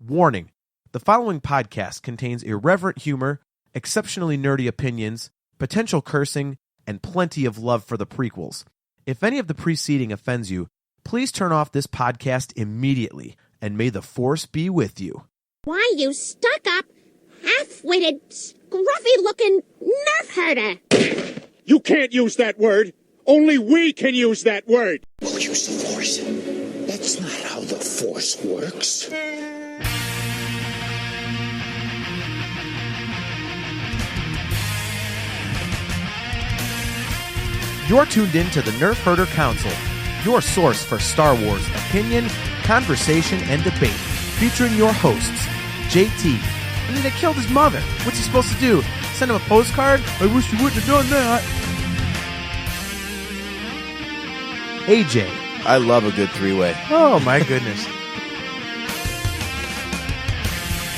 Warning: the following podcast contains irreverent humor, exceptionally nerdy opinions, potential cursing, and plenty of love for the prequels. If any of the preceding offends you, please turn off this podcast immediately, and may the Force be with you. Why, you stuck-up, half-witted, scruffy-looking nerf herder! You can't use that word! Only we can use that word! We'll use the Force. That's not how the Force works. You're tuned in to the Nerf Herder Council, your source for Star Wars opinion, conversation, and debate, featuring your hosts, JT. I mean, they killed his mother. What's he supposed to do? Send him a postcard? I wish you wouldn't have done that. AJ. I love a good three-way. Oh, my goodness.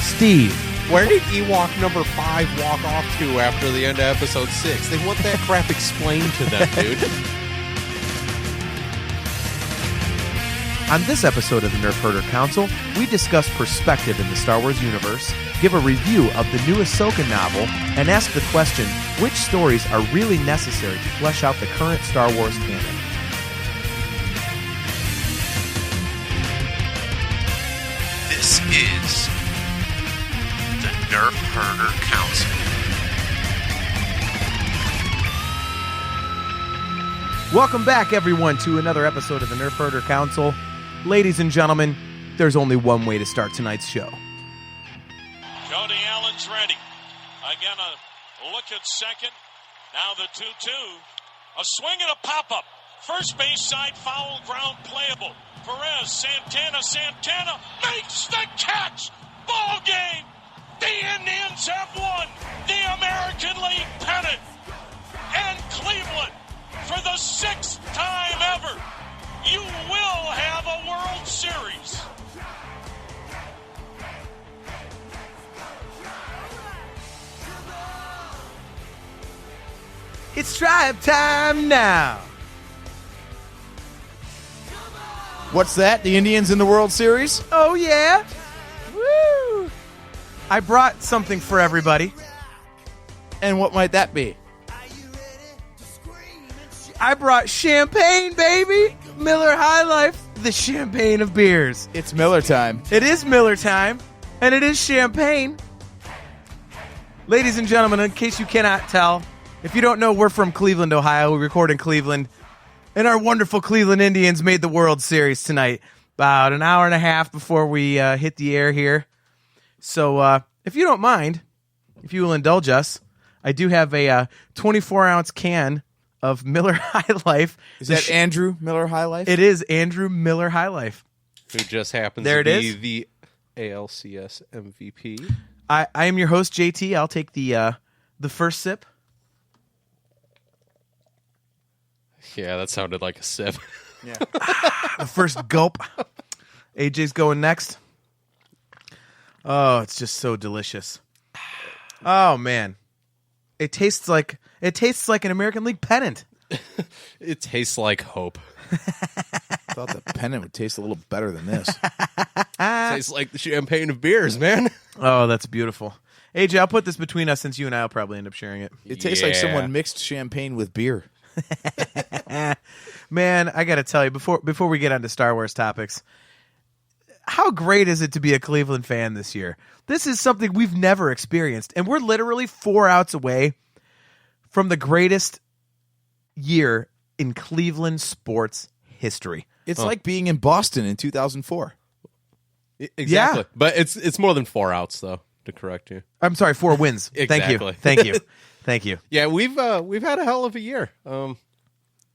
Steve. Where did Ewok number 5 walk off to after the end of episode 6? They want that crap explained to them, dude. On this episode of the Nerf Herder Council, we discuss perspective in the Star Wars universe, give a review of the new Ahsoka novel, and ask the question, which stories are really necessary to flesh out the current Star Wars canon? This is the Nerf Herder Council. Welcome back, everyone, to another episode of the Nerf Herder Council. Ladies and gentlemen, there's only one way to start tonight's show. Cody Allen's ready. Again, a look at second. Now the 2-2. A swing and a pop-up. First base side foul, ground playable. Perez, Santana makes the catch. Ball game. The Indians have won the American League pennant. And Cleveland, for the 6th time ever, you will have a World Series. It's tribe time now. What's that? The Indians in the World Series? Oh, yeah. Woo. I brought something for everybody. And what might that be? I brought champagne, baby. Miller High Life, the champagne of beers. It's Miller time. It is Miller time, and it is champagne. Ladies and gentlemen, in case you cannot tell, if you don't know, we're from Cleveland, Ohio. We record in Cleveland, and our wonderful Cleveland Indians made the World Series tonight, about an hour and a half before we hit the air here. So if you don't mind, if you will indulge us, I do have a 24-ounce can of Miller High Life. Is that Andrew Miller High Life? It is Andrew Miller High Life. Who just happens There to it be is. the ALCS MVP. I am your host, JT. I'll take the first sip. Yeah, that sounded like a sip. Yeah. The first gulp. AJ's going next. Oh, it's just so delicious. Oh man, it tastes like an American League pennant. It tastes like hope. I thought the pennant would taste a little better than this. Tastes like the champagne of beers, man. Oh, that's beautiful. AJ, I'll put this between us since you and I will probably end up sharing it. It tastes like Yeah. someone mixed champagne with beer. Man, I got to tell you, before we get on to Star Wars topics, how great is it to be a Cleveland fan this year? This is something we've never experienced, and we're literally 4 outs away from the greatest year in Cleveland sports history. It's like being in Boston in 2004. Exactly. Yeah. But it's more than 4 outs, though, to correct you. I'm sorry, 4 wins. Exactly. Thank you. Thank you. Yeah, we've had a hell of a year.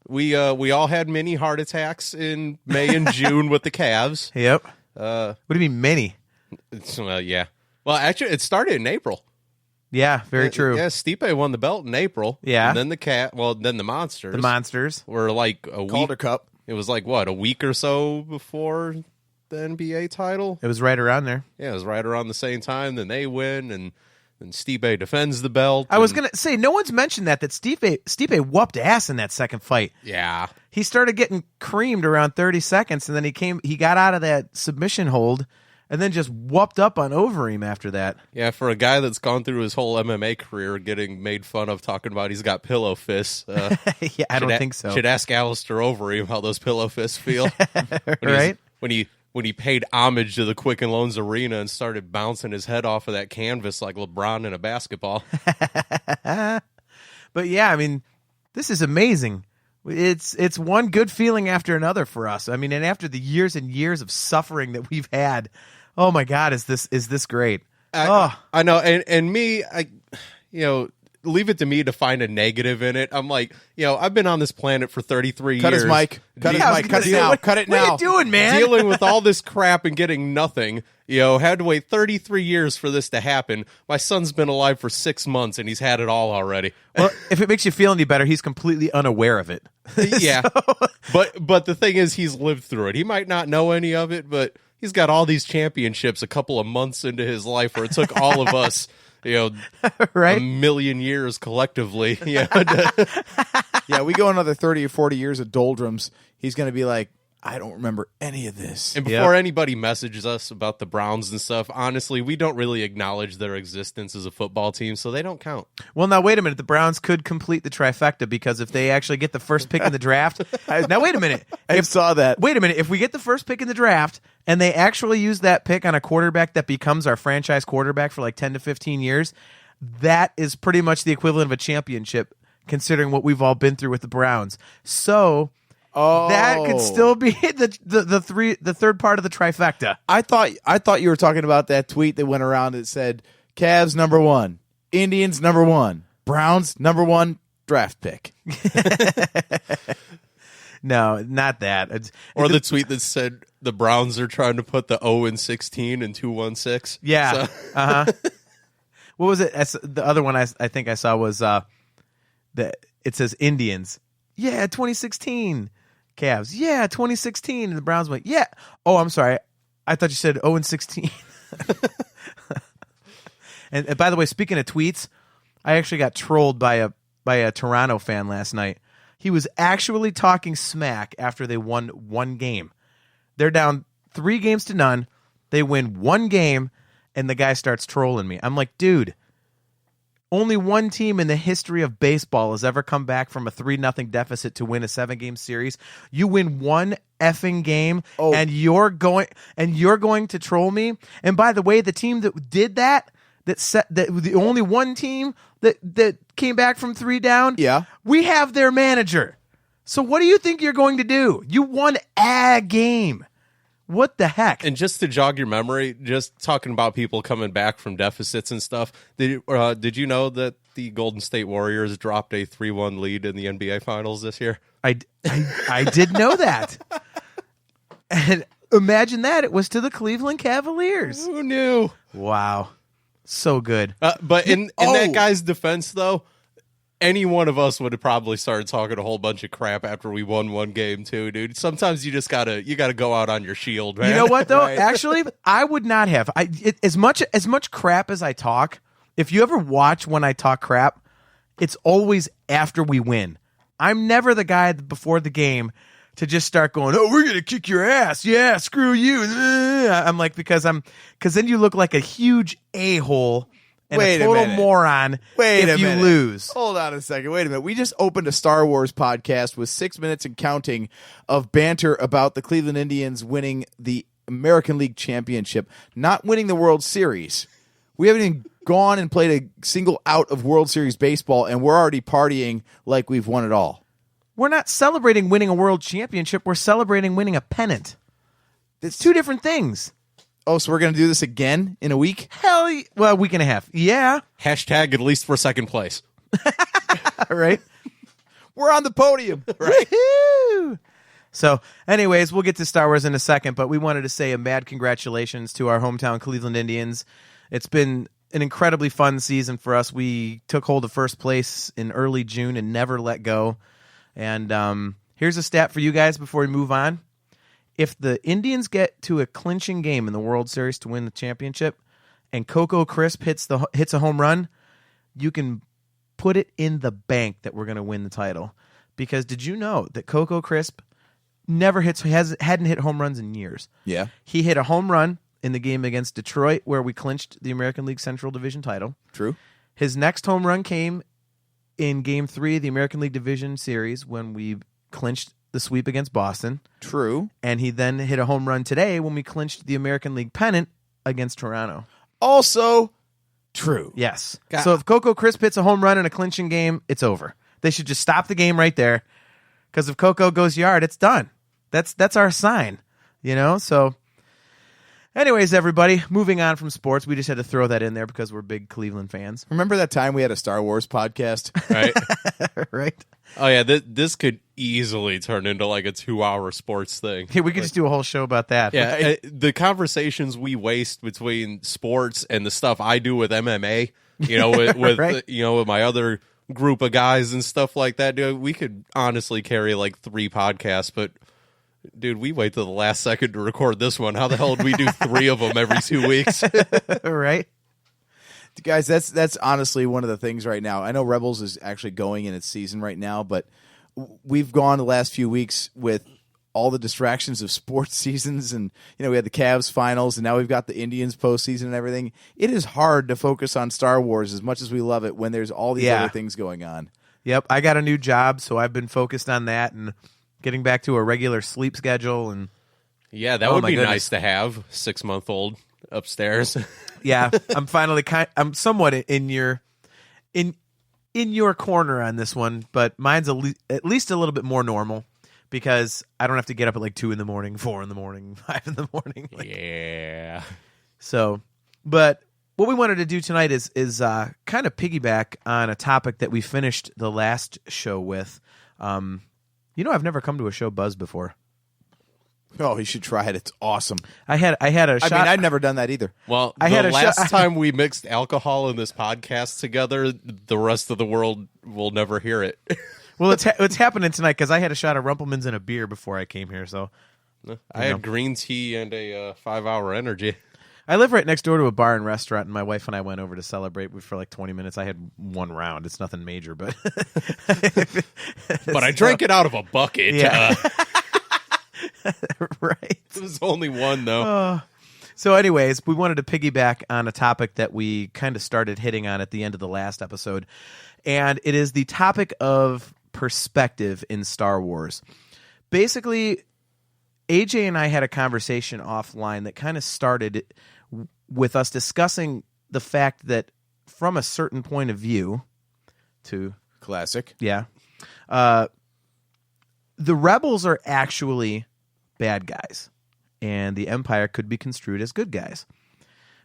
We all had many heart attacks in May and June with the Cavs. Yep. What do you mean many? Yeah. Well, actually, it started in April. Yeah, very true. Yeah, Stipe won the belt in April. Yeah. And then then the Monsters. The Monsters. were like a Calder week. Cup. It was like, what, a week or so before the NBA title? It was right around there. Yeah, it was right around the same time. Then they win, and then Stipe defends the belt. I was going to say, no one's mentioned that Stipe whooped ass in that second fight. Yeah. He started getting creamed around 30 seconds, and then he got out of that submission hold and then just whooped up on Overeem after that. Yeah, for a guy that's gone through his whole MMA career getting made fun of talking about he's got pillow fists. Yeah, I don't think so. Should ask Alistair Overeem how those pillow fists feel. Right? When he paid homage to the Quicken Loans Arena and started bouncing his head off of that canvas like LeBron in a basketball. But yeah, I mean, this is amazing. It's one good feeling after another for us. I mean, and after the years and years of suffering that we've had, oh my God, is this great? I know, and me, leave it to me to find a negative in it. I'm like, I've been on this planet for 33 Cut years. his mic. Cut his mic. Cut it now. Cut it now. What are you doing, man? Dealing with all this crap and getting nothing. Had to wait 33 years for this to happen. My son's been alive for 6 months and he's had it all already. Well, if it makes you feel any better, he's completely unaware of it. Yeah. But the thing is, he's lived through it. He might not know any of it, but he's got all these championships a couple of months into his life where it took all of us, right? a million years collectively. Yeah, we go another 30 or 40 years of doldrums. He's going to be like, I don't remember any of this. And before anybody messages us about the Browns and stuff, honestly, we don't really acknowledge their existence as a football team, so they don't count. Well, now, wait a minute. The Browns could complete the trifecta because if they actually get the first pick in the draft. Now, wait a minute. I saw that. Wait a minute. If we get the first pick in the draft and they actually use that pick on a quarterback that becomes our franchise quarterback for like 10 to 15 years, that is pretty much the equivalent of a championship considering what we've all been through with the Browns. So... that could still be the third part of the trifecta. I thought you were talking about that tweet that went around that said Cavs number 1, Indians number 1, Browns number 1 draft pick. No, not that. Or the tweet that said the Browns are trying to put the 0-16 and 2-1-6. Yeah. So. What was it? The other one I think I saw was that it says Indians. Yeah, 2016. Cavs. Yeah, 2016. And the Browns went, yeah. Oh, I'm sorry. I thought you said 0-16. And by the way, speaking of tweets, I actually got trolled by a Toronto fan last night. He was actually talking smack after they won one game. They're down 3-0. They win one game, and the guy starts trolling me. I'm like, dude, only one team in the history of baseball has ever come back from a 3-0 deficit to win a 7-game series. You win one effing game, and you're going to troll me. And by the way, the team that did that the only one team that came back from 3 down. Yeah, we have their manager. So what do you think you're going to do? You won a game. What the heck? And just to jog your memory, just talking about people coming back from deficits and stuff, did you know that the Golden State Warriors dropped a 3-1 lead in the NBA Finals this year? I did know that. And imagine that. It was to the Cleveland Cavaliers. Who knew? Wow. So good. But in that guy's defense, though, any one of us would have probably started talking a whole bunch of crap after we won one game too, dude. Sometimes you just gotta go out on your shield, man. You know what though? Right. Actually, I would not have. As much crap as I talk. If you ever watch when I talk crap, it's always after we win. I'm never the guy before the game to just start going, "Oh, we're gonna kick your ass." Yeah, screw you. I'm like because then you look like a huge a-hole. And a total moron if you lose. Hold on a second. Wait a minute. We just opened a Star Wars podcast with 6 minutes and counting of banter about the Cleveland Indians winning the American League Championship, not winning the World Series. We haven't even gone and played a single out of World Series baseball, and we're already partying like we've won it all. We're not celebrating winning a World Championship. We're celebrating winning a pennant. It's two different things. Oh, so we're going to do this again in a week? Well, a week and a half. Yeah. Hashtag at least for second place. Right? We're on the podium. Right? Woo-hoo! So, anyways, we'll get to Star Wars in a second, but we wanted to say a mad congratulations to our hometown Cleveland Indians. It's been an incredibly fun season for us. We took hold of first place in early June and never let go. And here's a stat for you guys before we move on. If the Indians get to a clinching game in the World Series to win the championship and Coco Crisp hits a home run, you can put it in the bank that we're going to win the title. Because did you know that Coco Crisp hadn't hit home runs in years? Yeah. He hit a home run in the game against Detroit, where we clinched the American League Central Division title. True. His next home run came in Game 3 of the American League Division Series when we clinched the sweep against Boston. True. And he then hit a home run today when we clinched the American League pennant against Toronto. Also true. Yes. So if Coco Crisp hits a home run in a clinching game, it's over. They should just stop the game right there, because if Coco goes yard, it's done. That's our sign, So anyways, everybody, moving on from sports. We just had to throw that in there because we're big Cleveland fans. Remember that time we had a Star Wars podcast? Right. Right? Oh, yeah. This could easily turn into like a 2-hour sports thing. Yeah, we could just do a whole show about that. Yeah. The conversations we waste between sports and the stuff I do with MMA, with Right. With my other group of guys and stuff like that, dude, we could honestly carry like 3 podcasts, but dude, we wait till the last second to record this one. How the hell did we do 3 of them every 2 weeks? Right? Guys, that's honestly one of the things right now. I know Rebels is actually going in its season right now, but we've gone the last few weeks with all the distractions of sports seasons, and we had the Cavs finals, and now we've got the Indians postseason and everything. It is hard to focus on Star Wars as much as we love it when there's all these other things going on. Yep, I got a new job, so I've been focused on that and getting back to a regular sleep schedule. And yeah, that would be nice to have 6-month-old upstairs. Yeah, I'm finally I'm somewhat in your corner on this one, but mine's at least a little bit more normal because I don't have to get up at like 2 in the morning, 4 in the morning, 5 in the morning. Yeah. So, but what we wanted to do tonight is kind of piggyback on a topic that we finished the last show with. I've never come to a show buzzed before. Oh, you should try it. It's awesome. I had a shot. I mean, I've never done that either. Well, last time we mixed alcohol in this podcast together, the rest of the world will never hear it. Well, it's happening tonight because I had a shot of Rumpelmans and a beer before I came here. So I had green tea and a 5-hour energy. I live right next door to a bar and restaurant, and my wife and I went over to celebrate for like 20 minutes. I had 1 round. It's nothing major, but but I drank it out of a bucket. Yeah. Right. It was only 1 though. So anyways, we wanted to piggyback on a topic that we kind of started hitting on at the end of the last episode, and it is the topic of perspective in Star Wars. Basically, AJ and I had a conversation offline that kind of started with us discussing the fact that from a certain point of view Classic. Yeah. The rebels are actually bad guys, and the Empire could be construed as good guys,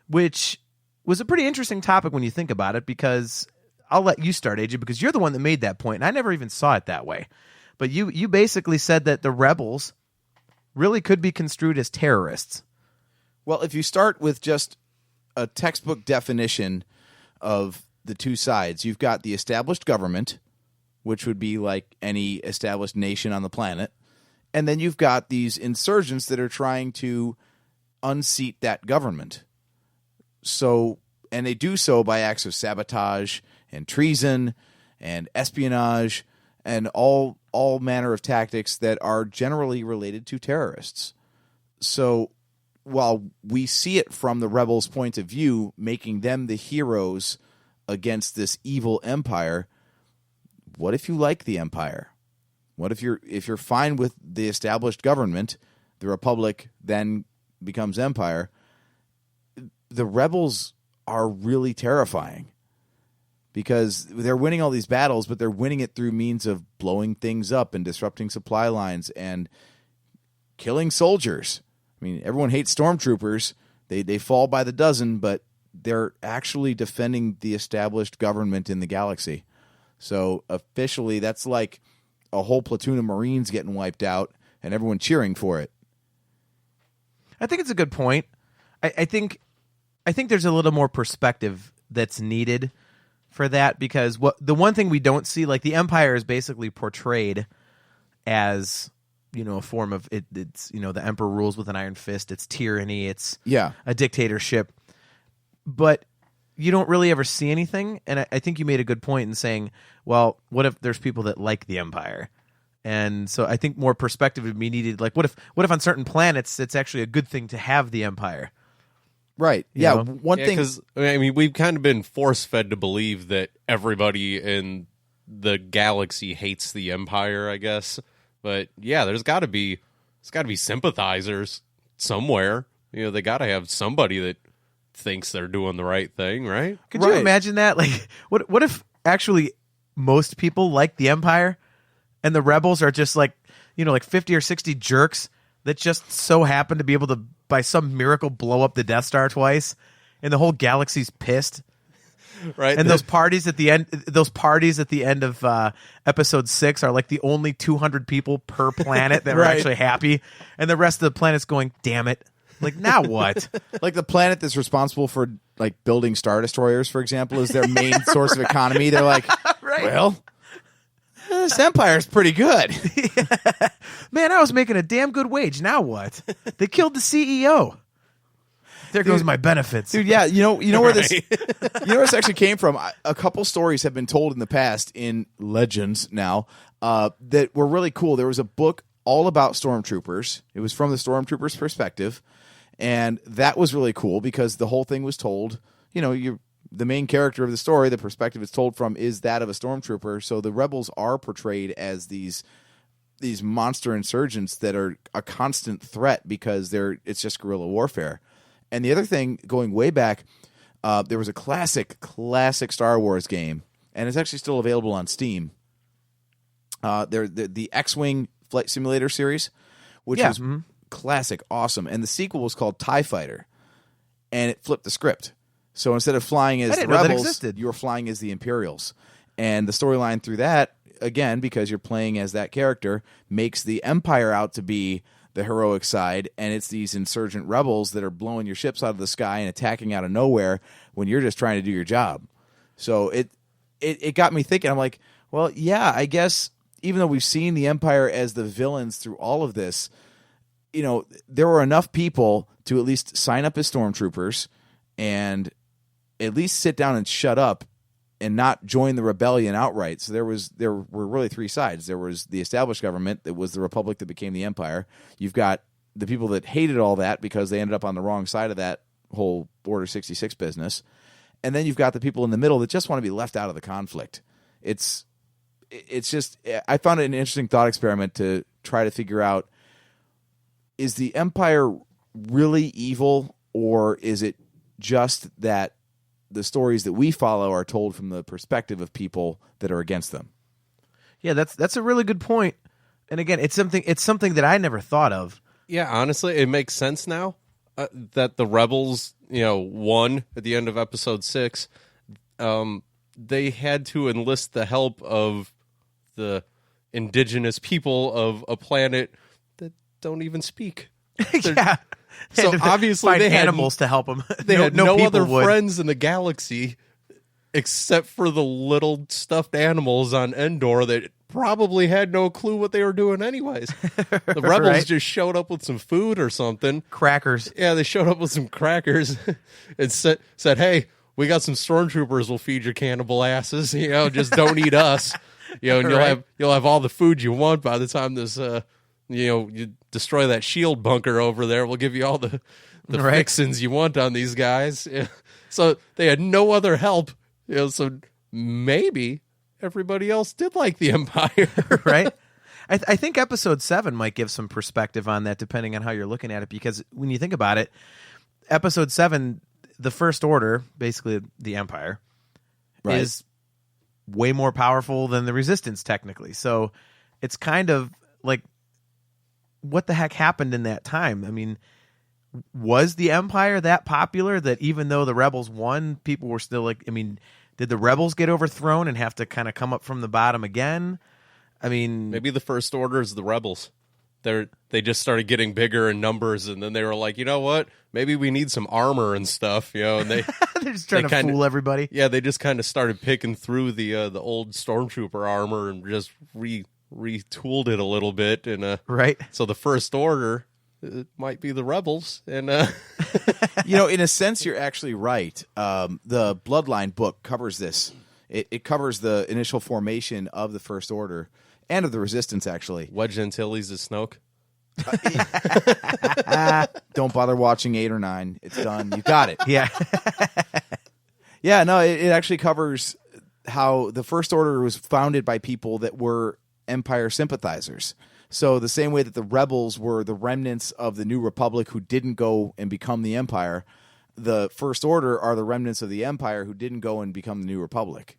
which was a pretty interesting topic when you think about it, because I'll let you start, AJ, because you're the one that made that point, and I never even saw it that way. But you basically said that the rebels really could be construed as terrorists. Well, if you start with just a textbook definition of the two sides, you've got the established government, which would be like any established nation on the planet. And then you've got these insurgents that are trying to unseat that government. So, and they do so by acts of sabotage and treason and espionage and all manner of tactics that are generally related to terrorists. So while we see it from the rebels' point of view, making them the heroes against this evil empire, what if you like the empire? What if you're fine with the established government, the republic then becomes empire? The rebels are really terrifying because they're winning all these battles, but they're winning it through means of blowing things up and disrupting supply lines and killing soldiers. I mean, everyone hates stormtroopers. They fall by the dozen, but they're actually defending the established government in the galaxy. So officially, that's like a whole platoon of Marines getting wiped out and everyone cheering for it. I think it's a good point. I think there's a little more perspective that's needed for that, because the one thing we don't see, like the Empire is basically portrayed as, a form of it's the Emperor rules with an iron fist. It's tyranny. It's a dictatorship. But you don't really ever see anything. And I think you made a good point in saying, well, what if there's people that like the Empire? And so I think more perspective would be needed. Like, what if on certain planets it's actually a good thing to have the Empire? Right. You Yeah. know? One thing. because I mean, we've kind of been force fed to believe that everybody in the galaxy hates the Empire, I guess. But yeah, there's got to be sympathizers somewhere. You know, they got to have somebody that thinks they're doing the right thing, right? Could you imagine that? Like, what if actually most people like the Empire, and the rebels are just like, you know, like 50 or 60 jerks that just so happen to be able to, by some miracle, blow up the Death Star twice, and the whole galaxy's pissed. Right. And those parties at the end of episode 6 are like the only 200 people per planet that are Right. actually happy, and the rest of the planet's going, damn it. Like, now what? Like the planet that's responsible for like building Star Destroyers, for example, is their main source of economy. They're like, well, this Empire's pretty good. Man, I was making a damn good wage. Now what? They killed the CEO. There goes my benefits. Dude, yeah, you know where this, you know where this actually came from. A couple stories have been told in the past in Legends now that were really cool. There was a book all about stormtroopers. It was from the stormtroopers' perspective, and that was really cool because the whole thing was told. You know, the main character of the story, the perspective it's told from, is that of a stormtrooper. So the rebels are portrayed as these monster insurgents that are a constant threat because it's just guerrilla warfare. And the other thing, going way back, there was a classic Star Wars game, and it's actually still available on Steam. The X-Wing Flight Simulator series, which was classic, awesome. And the sequel was called TIE Fighter, and it flipped the script. So instead of flying as the Rebels, you were flying as the Imperials. And the storyline through that, again, because you're playing as that character, makes the Empire out to be the heroic side, and it's these insurgent rebels that are blowing your ships out of the sky and attacking out of nowhere when you're just trying to do your job. So it got me thinking. I'm like, well, yeah, I guess even though we've seen the Empire as the villains through all of this, you know, there were enough people to at least sign up as stormtroopers and at least sit down and shut up and not join the rebellion outright. So there were really three sides. There was the established government that was the Republic that became the Empire. You've got the people that hated all that because they ended up on the wrong side of that whole Order 66 business. And then you've got the people in the middle that just want to be left out of the conflict. It's just, I found it an interesting thought experiment to try to figure out, is the Empire really evil, or is it just that the stories that we follow are told from the perspective of people that are against them? Yeah, that's a really good point. And again, it's something that I never thought of. Yeah, honestly, it makes sense now that the rebels, you know, won at the end of episode 6. They had to enlist the help of the indigenous people of a planet that don't even speak. Yeah. So obviously find they had animals to help them. They had no people other would. friends in the galaxy except for the little stuffed animals on Endor that probably had no clue what they were doing anyways. The rebels Right. just showed up with some food or something. Crackers. Yeah, they showed up with some crackers and said, "Hey, we got some stormtroopers. We'll feed your cannibal asses. You know, just don't eat us. You know, and Right. you'll have all the food you want by the time this you destroy that shield bunker over there. We'll give you all the Right. fixins you want on these guys." Yeah. So they had no other help. You know, so maybe everybody else did like the Empire. Right? I think episode 7 might give some perspective on that, depending on how you're looking at it, because when you think about it, episode 7, the First Order, basically the Empire, Right. is way more powerful than the Resistance, technically. So it's kind of like, what the heck happened in that time? I mean, was the Empire that popular that even though the rebels won, people were still like, I mean, did the rebels get overthrown and have to kind of come up from the bottom again? I mean, Maybe the First Order is the rebels. They just started getting bigger in numbers, and then they were like, you know what? Maybe we need some armor and stuff, you know. And they they're just trying they to kinda- fool everybody. yeah, they just kind of started picking through the old stormtrooper armor and just retooled it a little bit, and Right? so the First Order might be the rebels, and You know, in a sense, you're actually right. The Bloodline book covers this. It covers the initial formation of the First Order and of the Resistance, actually. Wedge Antilles is Snoke. Don't bother watching 8 or 9. It's done. You got it. Yeah. Yeah, no, it actually covers how the First Order was founded by people that were Empire sympathizers. So the same way that the rebels were the remnants of the New Republic who didn't go and become the Empire, the First Order are the remnants of the Empire who didn't go and become the New Republic.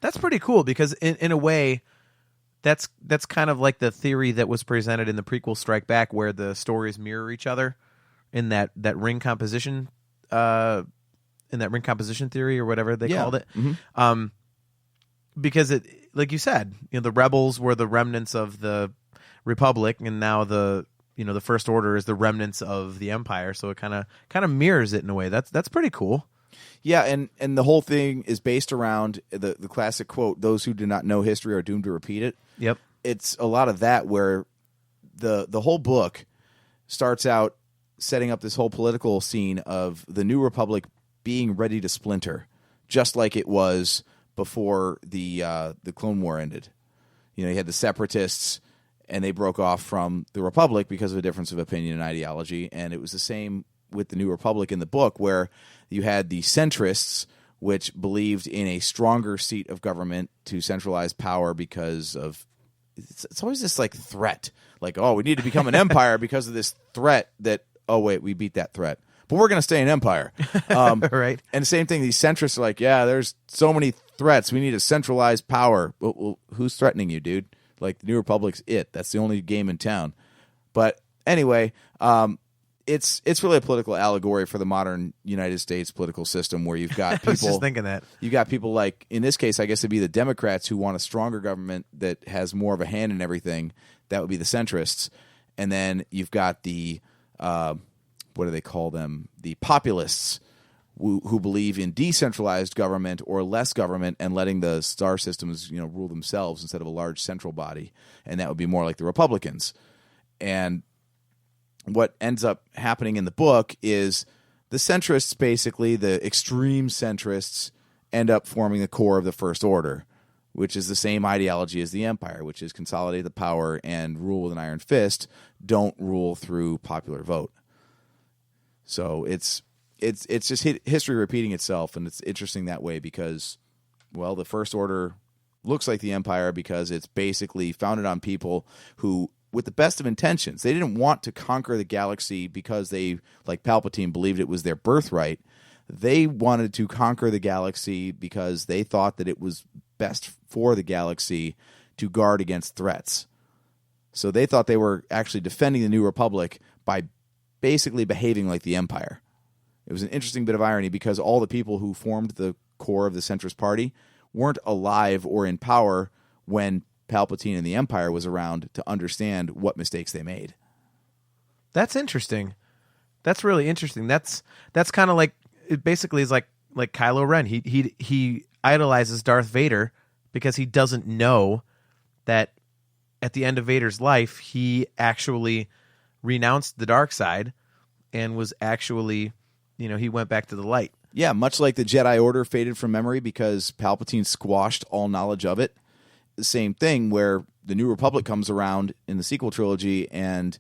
That's pretty cool because in a way, that's kind of like the theory that was presented in the prequel Strike Back, where the stories mirror each other in that ring composition, theory or whatever they called it. Mm-hmm. Because it, like you said, the rebels were the remnants of the Republic, and now the First Order is the remnants of the Empire. So it kind of mirrors it in a way. That's pretty cool. Yeah, and the whole thing is based around the classic quote, "Those who do not know history are doomed to repeat it." Yep. It's a lot of that where the whole book starts out setting up this whole political scene of the New Republic being ready to splinter, just like it was before the Clone War ended. You had the Separatists, and they broke off from the Republic because of a difference of opinion and ideology, and it was the same with the New Republic in the book, where you had the centrists, which believed in a stronger seat of government to centralize power because of it's always this like threat, like, oh, we need to become an empire because of this threat that, oh wait, we beat that threat, but we're going to stay an empire. Right. And the same thing, these centrists are like, yeah, there's so many threats, we need to centralize power. Well, who's threatening you, dude? Like, the New Republic's it. That's the only game in town. But anyway, it's really a political allegory for the modern United States political system, where you've got people. I was just thinking that. You got people like, in this case, I guess it'd be the Democrats who want a stronger government that has more of a hand in everything. That would be the centrists. And then you've got the what do they call them? The populists, who believe in decentralized government or less government and letting the star systems, rule themselves instead of a large central body. And that would be more like the Republicans. And what ends up happening in the book is the centrists, basically the extreme centrists, end up forming the core of the First Order, which is the same ideology as the Empire, which is consolidate the power and rule with an iron fist, don't rule through popular vote. So it's just history repeating itself, and it's interesting that way because, well, the First Order looks like the Empire because it's basically founded on people who, with the best of intentions, they didn't want to conquer the galaxy because they, like Palpatine, believed it was their birthright. They wanted to conquer the galaxy because they thought that it was best for the galaxy to guard against threats. So they thought they were actually defending the New Republic by basically behaving like the Empire. It was an interesting bit of irony because all the people who formed the core of the centrist party weren't alive or in power when Palpatine and the Empire was around to understand what mistakes they made. That's interesting. That's really interesting. That's kind of like, it basically is like Kylo Ren. He idolizes Darth Vader because he doesn't know that at the end of Vader's life, he actually renounced the dark side and was actually, he went back to the light. Yeah, much like the Jedi Order faded from memory because Palpatine squashed all knowledge of it. The same thing where the New Republic comes around in the sequel trilogy, and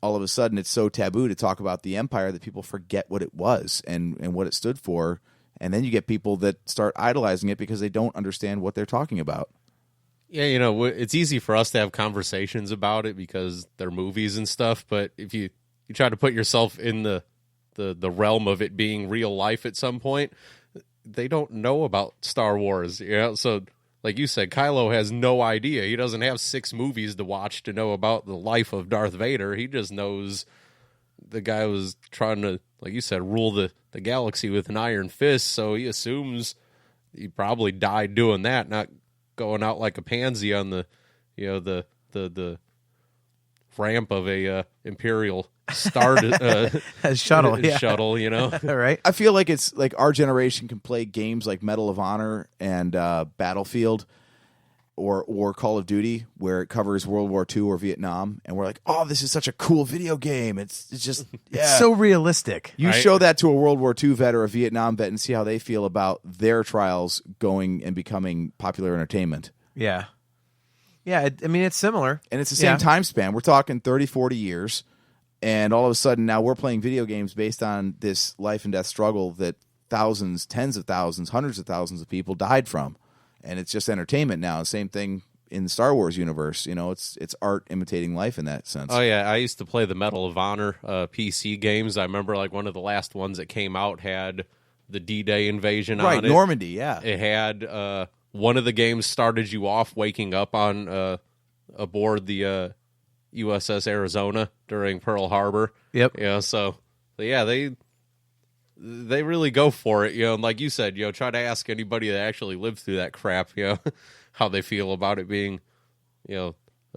all of a sudden it's so taboo to talk about the Empire that people forget what it was and what it stood for. And then you get people that start idolizing it because they don't understand what they're talking about. Yeah, it's easy for us to have conversations about it because they're movies and stuff, but if you try to put yourself in the realm of it being real life at some point, they don't know about Star Wars, so like you said, Kylo has no idea. He doesn't have 6 movies to watch to know about the life of Darth Vader. He just knows the guy was trying to, like you said, rule the galaxy with an iron fist, so he assumes he probably died doing that, not going out like a pansy on the ramp of a Imperial Star shuttle, shuttle, Right. I feel like it's like our generation can play games like Medal of Honor and Battlefield or Call of Duty, where it covers World War II or Vietnam, and we're like, oh, this is such a cool video game. It's just It's so realistic. You show that to a World War II vet or a Vietnam vet and see how they feel about their trials going and becoming popular entertainment. Yeah. Yeah, I mean, it's similar. And it's the same time span. We're talking 30, 40 years. And all of a sudden now we're playing video games based on this life and death struggle that thousands, tens of thousands, hundreds of thousands of people died from. And it's just entertainment now. Same thing in the Star Wars universe. You know, it's art imitating life in that sense. Oh, yeah. I used to play the Medal of Honor PC games. I remember like one of the last ones that came out had the D-Day invasion on it. Right, Normandy, yeah. It had one of the games started you off waking up on aboard the USS Arizona during Pearl Harbor. Yep. You know, so yeah, they really go for it, you know, and like you said, you know, try to ask anybody that actually lived through that crap, you know, how they feel about it being, you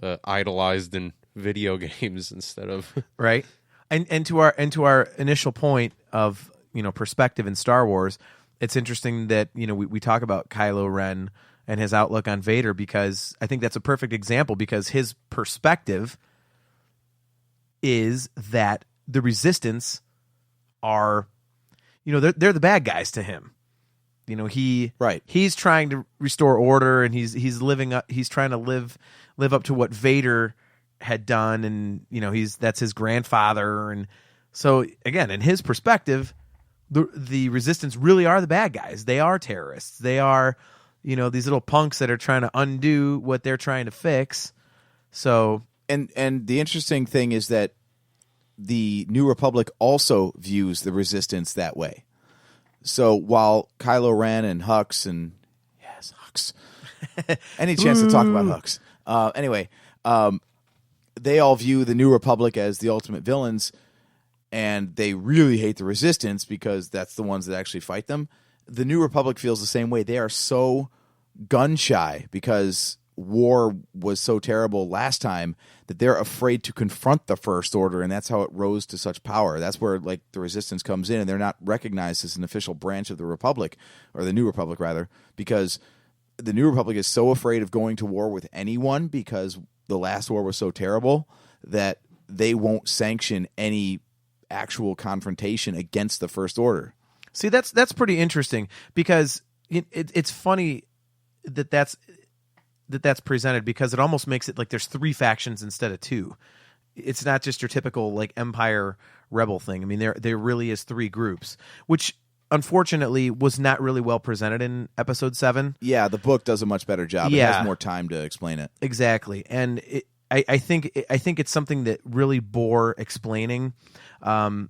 know, idolized in video games instead of right. And to our initial point of, you know, perspective in Star Wars, it's interesting that, you know, we talk about Kylo Ren and his outlook on Vader, because I think that's a perfect example, because his perspective is that the Resistance are, you know, they're the bad guys to him. You know, he's trying to restore order, and he's trying to live up to what Vader had done, and you know, that's his grandfather. And so again, in his perspective, the Resistance really are the bad guys. They are terrorists. They are, you know, these little punks that are trying to undo what they're trying to fix. So and the interesting thing is that the New Republic also views the Resistance that way. So while Kylo Ren and Hux and Hux, any chance to talk about Hux? Anyway, they all view the New Republic as the ultimate villains, and they really hate the Resistance because that's the ones that actually fight them. The New Republic feels the same way. They are so gun shy because war was so terrible last time that they're afraid to confront the First Order, and that's how it rose to such power. That's where like the Resistance comes in, and they're not recognized as an official branch of the Republic, or the New Republic rather, because the New Republic is so afraid of going to war with anyone because the last war was so terrible that they won't sanction any actual confrontation against the First Order. See, that's pretty interesting, because it's funny that's presented, because it almost makes it like there's three factions instead of two. It's not just your typical like Empire rebel thing. I mean, there really is three groups, which unfortunately was not really well presented in Episode 7. Yeah, the book does a much better job. Yeah. It has more time to explain it. Exactly, and I think it's something that really bore explaining, and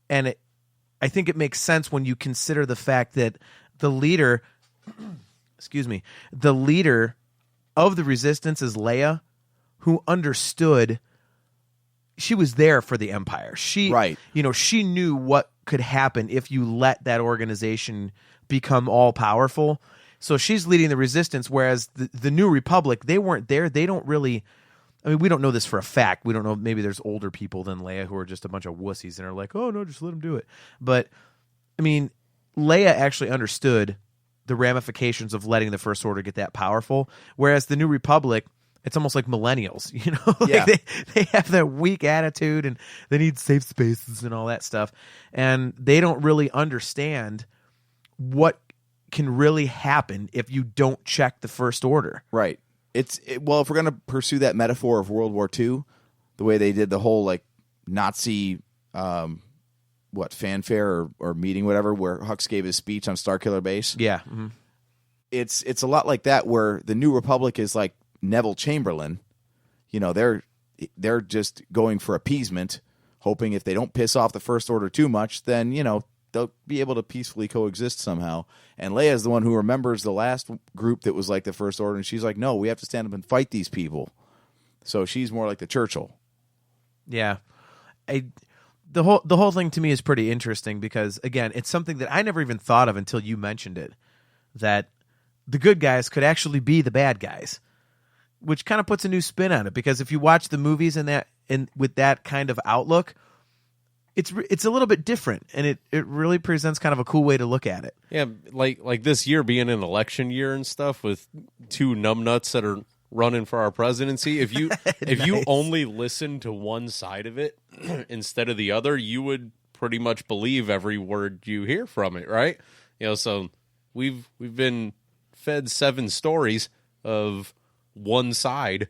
I think it makes sense when you consider the fact that the leader. The leader of the Resistance is Leia, who understood. She was there for the Empire. She knew what could happen if you let that organization become all powerful. So she's leading the Resistance, whereas the New Republic, they weren't there. They don't really. I mean, we don't know this for a fact. We don't know. Maybe there's older people than Leia who are just a bunch of wussies and are like, "Oh no, just let them do it." But I mean, Leia actually understood the ramifications of letting the First Order get that powerful, whereas the New Republic, it's almost like millennials, you know, like they have that weak attitude and they need safe spaces and all that stuff, and they don't really understand what can really happen if you don't check the First Order. Right. Well, if we're going to pursue that metaphor of World War II, the way they did the whole like Nazi fanfare or meeting, whatever, where Hux gave his speech on Starkiller Base. Yeah. Mm-hmm. It's a lot like that, where the New Republic is like Neville Chamberlain. You know, they're just going for appeasement, hoping if they don't piss off the First Order too much, then, you know, they'll be able to peacefully coexist somehow. And Leia's the one who remembers the last group that was like the First Order, and she's like, no, we have to stand up and fight these people. So she's more like the Churchill. Yeah. The whole thing to me is pretty interesting, because again, it's something that I never even thought of until you mentioned it, that the good guys could actually be the bad guys, which kind of puts a new spin on it, because if you watch the movies with that kind of outlook, it's a little bit different, and it really presents kind of a cool way to look at it. Yeah, like this year being an election year and stuff with two numbnuts that are running for our presidency. If you only listen to one side of it instead of the other, you would pretty much believe every word you hear from it, right? You know, so we've been fed 7 stories of one side,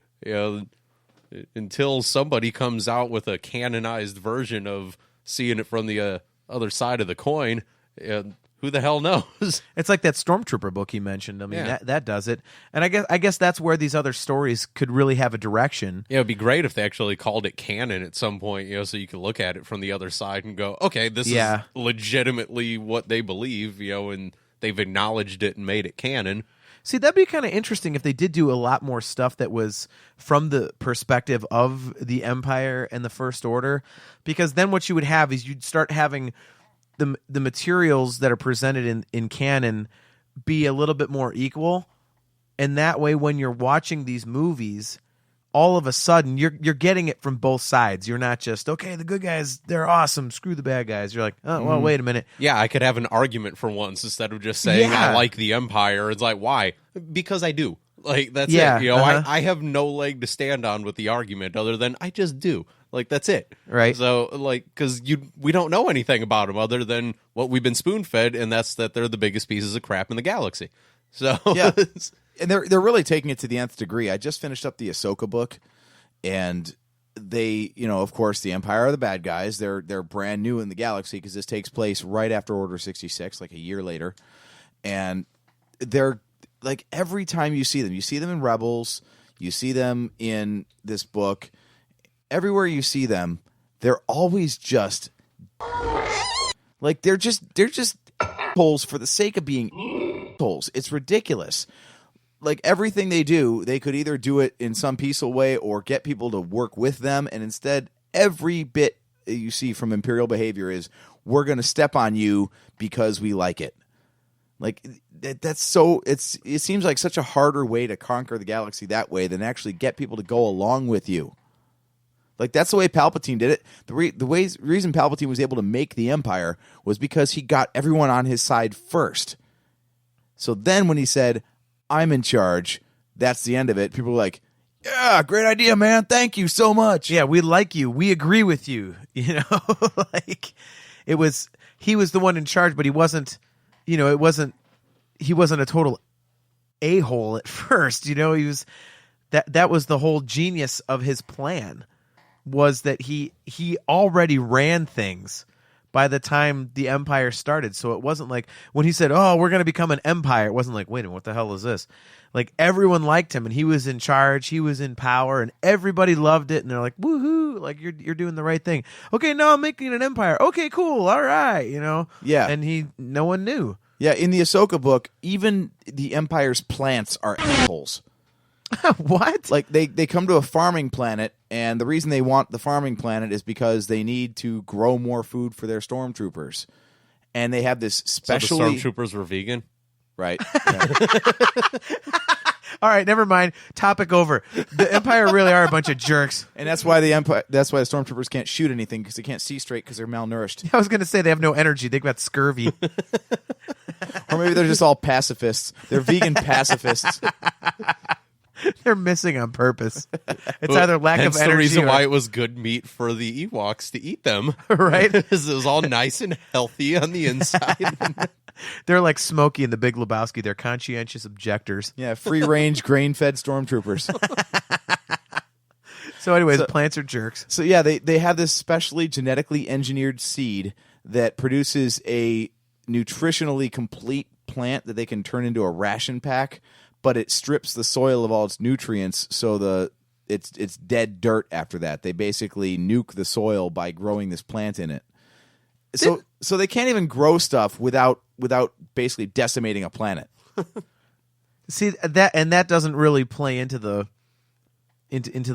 until somebody comes out with a canonized version of seeing it from the other side of the coin. Who the hell knows? It's like that Stormtrooper book he mentioned. I mean, Yeah. that does it. And I guess that's where these other stories could really have a direction. Yeah, it'd be great if they actually called it canon at some point, so you can look at it from the other side and go, okay, this is legitimately what they believe, and they've acknowledged it and made it canon. See, that'd be kind of interesting if they did do a lot more stuff that was from the perspective of the Empire and the First Order, because then what you would have is you'd start having the materials that are presented in canon be a little bit more equal, and that way when you're watching these movies, all of a sudden you're getting it from both sides. You're not just, okay, the good guys, they're awesome, screw the bad guys. You're like, oh, well, wait a minute. Yeah, I could have an argument for once instead of just saying I like the Empire. It's like, why? Because I do. Like, that's it. I have no leg to stand on with the argument other than I just do. Like, that's it. Right. So, like, because we don't know anything about them other than what we've been spoon-fed, and that's that they're the biggest pieces of crap in the galaxy. So, yeah. And they're really taking it to the nth degree. I just finished up the Ahsoka book, and they, of course, the Empire are the bad guys. They're brand new in the galaxy because this takes place right after Order 66, like a year later. And they're, like, every time you see them in Rebels, you see them in this book, everywhere you see them, they're always just, like, they're just holes for the sake of being holes. It's ridiculous. Like, everything they do, they could either do it in some peaceful way or get people to work with them, and instead, every bit you see from Imperial behavior is, we're going to step on you because we like it. Like, that's so, it seems like such a harder way to conquer the galaxy that way than actually get people to go along with you. Like, that's the way Palpatine did it. The reason Palpatine was able to make the Empire was because he got everyone on his side first. So then when he said, I'm in charge, that's the end of it. People were like, yeah, great idea, man. Thank you so much. Yeah, we like you. We agree with you. Like, he was the one in charge, but he wasn't, he wasn't a total a-hole at first. He was, that was the whole genius of his plan, was that he already ran things by the time the Empire started. So it wasn't like when he said, oh, we're going to become an empire, it wasn't like, wait a minute, what the hell is this? Like, everyone liked him, and he was in charge, he was in power, and everybody loved it, and they're like, woohoo, like, you're doing the right thing. Okay, now I'm making an empire. Okay, cool, all right, Yeah. And no one knew. Yeah, in the Ahsoka book, even the Empire's plants are assholes. What? Like, they come to a farming planet, and the reason they want the farming planet is because they need to grow more food for their stormtroopers. And they have this specially... So the stormtroopers were vegan? Right. Yeah. All right, never mind. Topic over. The Empire really are a bunch of jerks. And that's why the stormtroopers can't shoot anything, because they can't see straight because they're malnourished. I was going to say they have no energy. They've got scurvy. Or maybe they're just all pacifists. They're vegan pacifists. They're missing on purpose. It's either lack of energy. The reason or... why it was good meat for the Ewoks to eat them, right? It was all nice and healthy on the inside. They're like Smokey and the Big Lebowski. They're conscientious objectors. Yeah, free-range, grain-fed stormtroopers. So anyways, plants are jerks. So yeah, they have this specially genetically engineered seed that produces a nutritionally complete plant that they can turn into a ration pack, but it strips the soil of all its nutrients, so it's dead dirt after that. They basically nuke the soil by growing this plant in it. So they can't even grow stuff without basically decimating a planet. See, that doesn't really play into the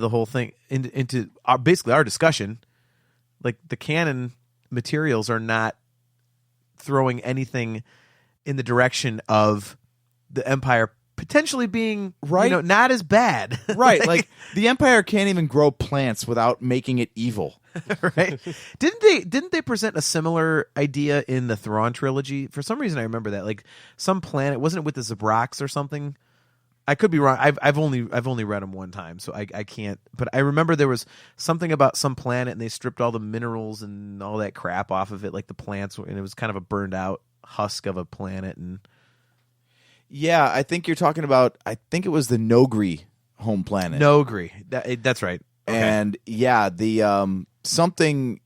whole thing, into basically our discussion. Like, the canon materials are not throwing anything in the direction of the Empire potentially being not as bad. Right. Like, the Empire can't even grow plants without making it evil. Right? Didn't they present a similar idea in the Thrawn trilogy? For some reason I remember that. Like, some planet, wasn't it with the Zabrox or something? I could be wrong. I've only read them one time, so I can't, but I remember there was something about some planet and they stripped all the minerals and all that crap off of it, like the plants, and it was kind of a burned out husk of a planet. And yeah, I think you're talking about, I think it was the No Gree home planet. No Gree. That's right. Okay. And yeah, the something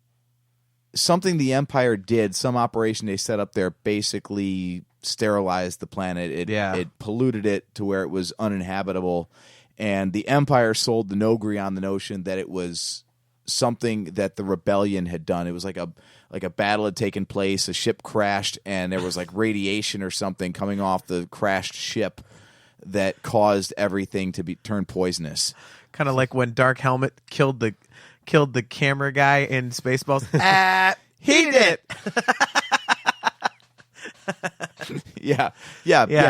the Empire did, some operation they set up there, basically sterilized the planet. It polluted it to where it was uninhabitable, and the Empire sold the No Gree on the notion that it was something that the rebellion had done. It was like a battle had taken place, a ship crashed, and there was like radiation or something coming off the crashed ship that caused everything to be turned poisonous. Kind of like when Dark Helmet killed the camera guy in Spaceballs. He did it. Yeah,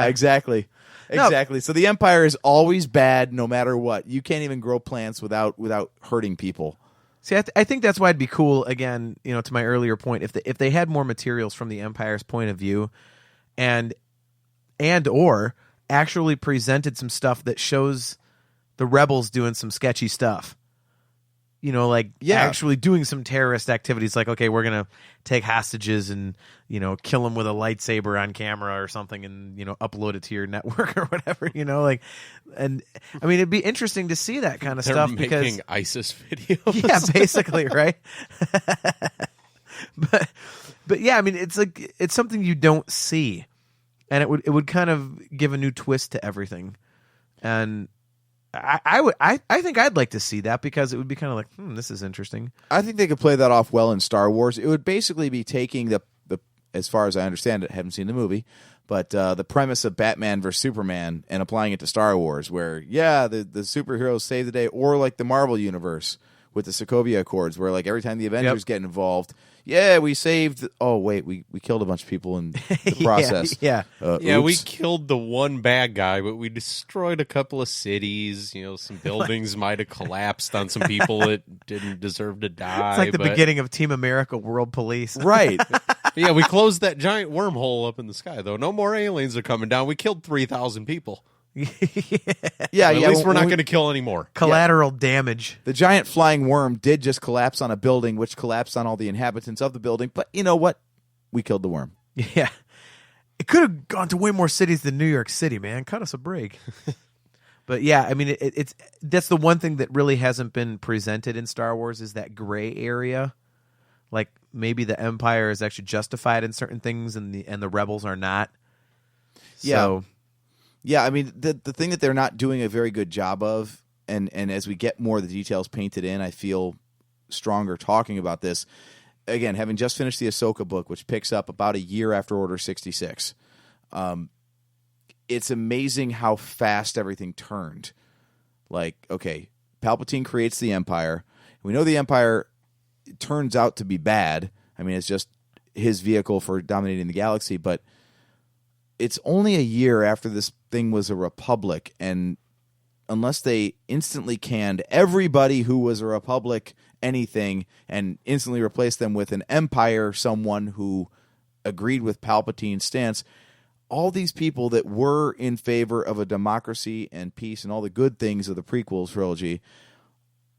exactly. Exactly. So the Empire is always bad no matter what. You can't even grow plants without hurting people. See, I think that's why it'd be cool, again, to my earlier point, if they had more materials from the Empire's point of view and or actually presented some stuff that shows the rebels doing some sketchy stuff. Actually doing some terrorist activities, like, okay, we're going to take hostages and, kill them with a lightsaber on camera or something and, upload it to your network or whatever, and I mean, it'd be interesting to see that kind of They're stuff making because ISIS videos. Yeah, basically, right? but yeah, I mean, it's something you don't see, and it would kind of give a new twist to everything. And I think I'd like to see that because it would be kind of like, this is interesting. I think they could play that off well in Star Wars. It would basically be taking the as far as I understand it, haven't seen the movie, but the premise of Batman versus Superman and applying it to Star Wars, where the superheroes save the day, or like the Marvel universe with the Sokovia Accords, where like every time the Avengers get involved, we saved. Oh wait, we killed a bunch of people in the process. We killed the one bad guy, but we destroyed a couple of cities. Some buildings might have collapsed on some people that didn't deserve to die. It's like the beginning of Team America: World Police, right? Yeah, we closed that giant wormhole up in the sky, though. No more aliens are coming down. We killed 3,000 people. At least we're not going to kill any more. Collateral damage. The giant flying worm did just collapse on a building, which collapsed on all the inhabitants of the building. But you know what? We killed the worm. Yeah. It could have gone to way more cities than New York City, man. Cut us a break. But yeah, I mean, that's the one thing that really hasn't been presented in Star Wars is that gray area. Like maybe the Empire is actually justified in certain things, and the rebels are not. So, yeah. I mean, the thing that they're not doing a very good job of, and as we get more of the details painted in, I feel stronger talking about this. Again, having just finished the Ahsoka book, which picks up about a year after Order 66, it's amazing how fast everything turned. Like, okay, Palpatine creates the Empire. We know the Empire turns out to be bad. I mean, it's just his vehicle for dominating the galaxy, but it's only a year after this thing was a republic, and unless they instantly canned everybody who was a republic anything and instantly replaced them with an empire, someone who agreed with Palpatine's stance, all these people that were in favor of a democracy and peace and all the good things of the prequel trilogy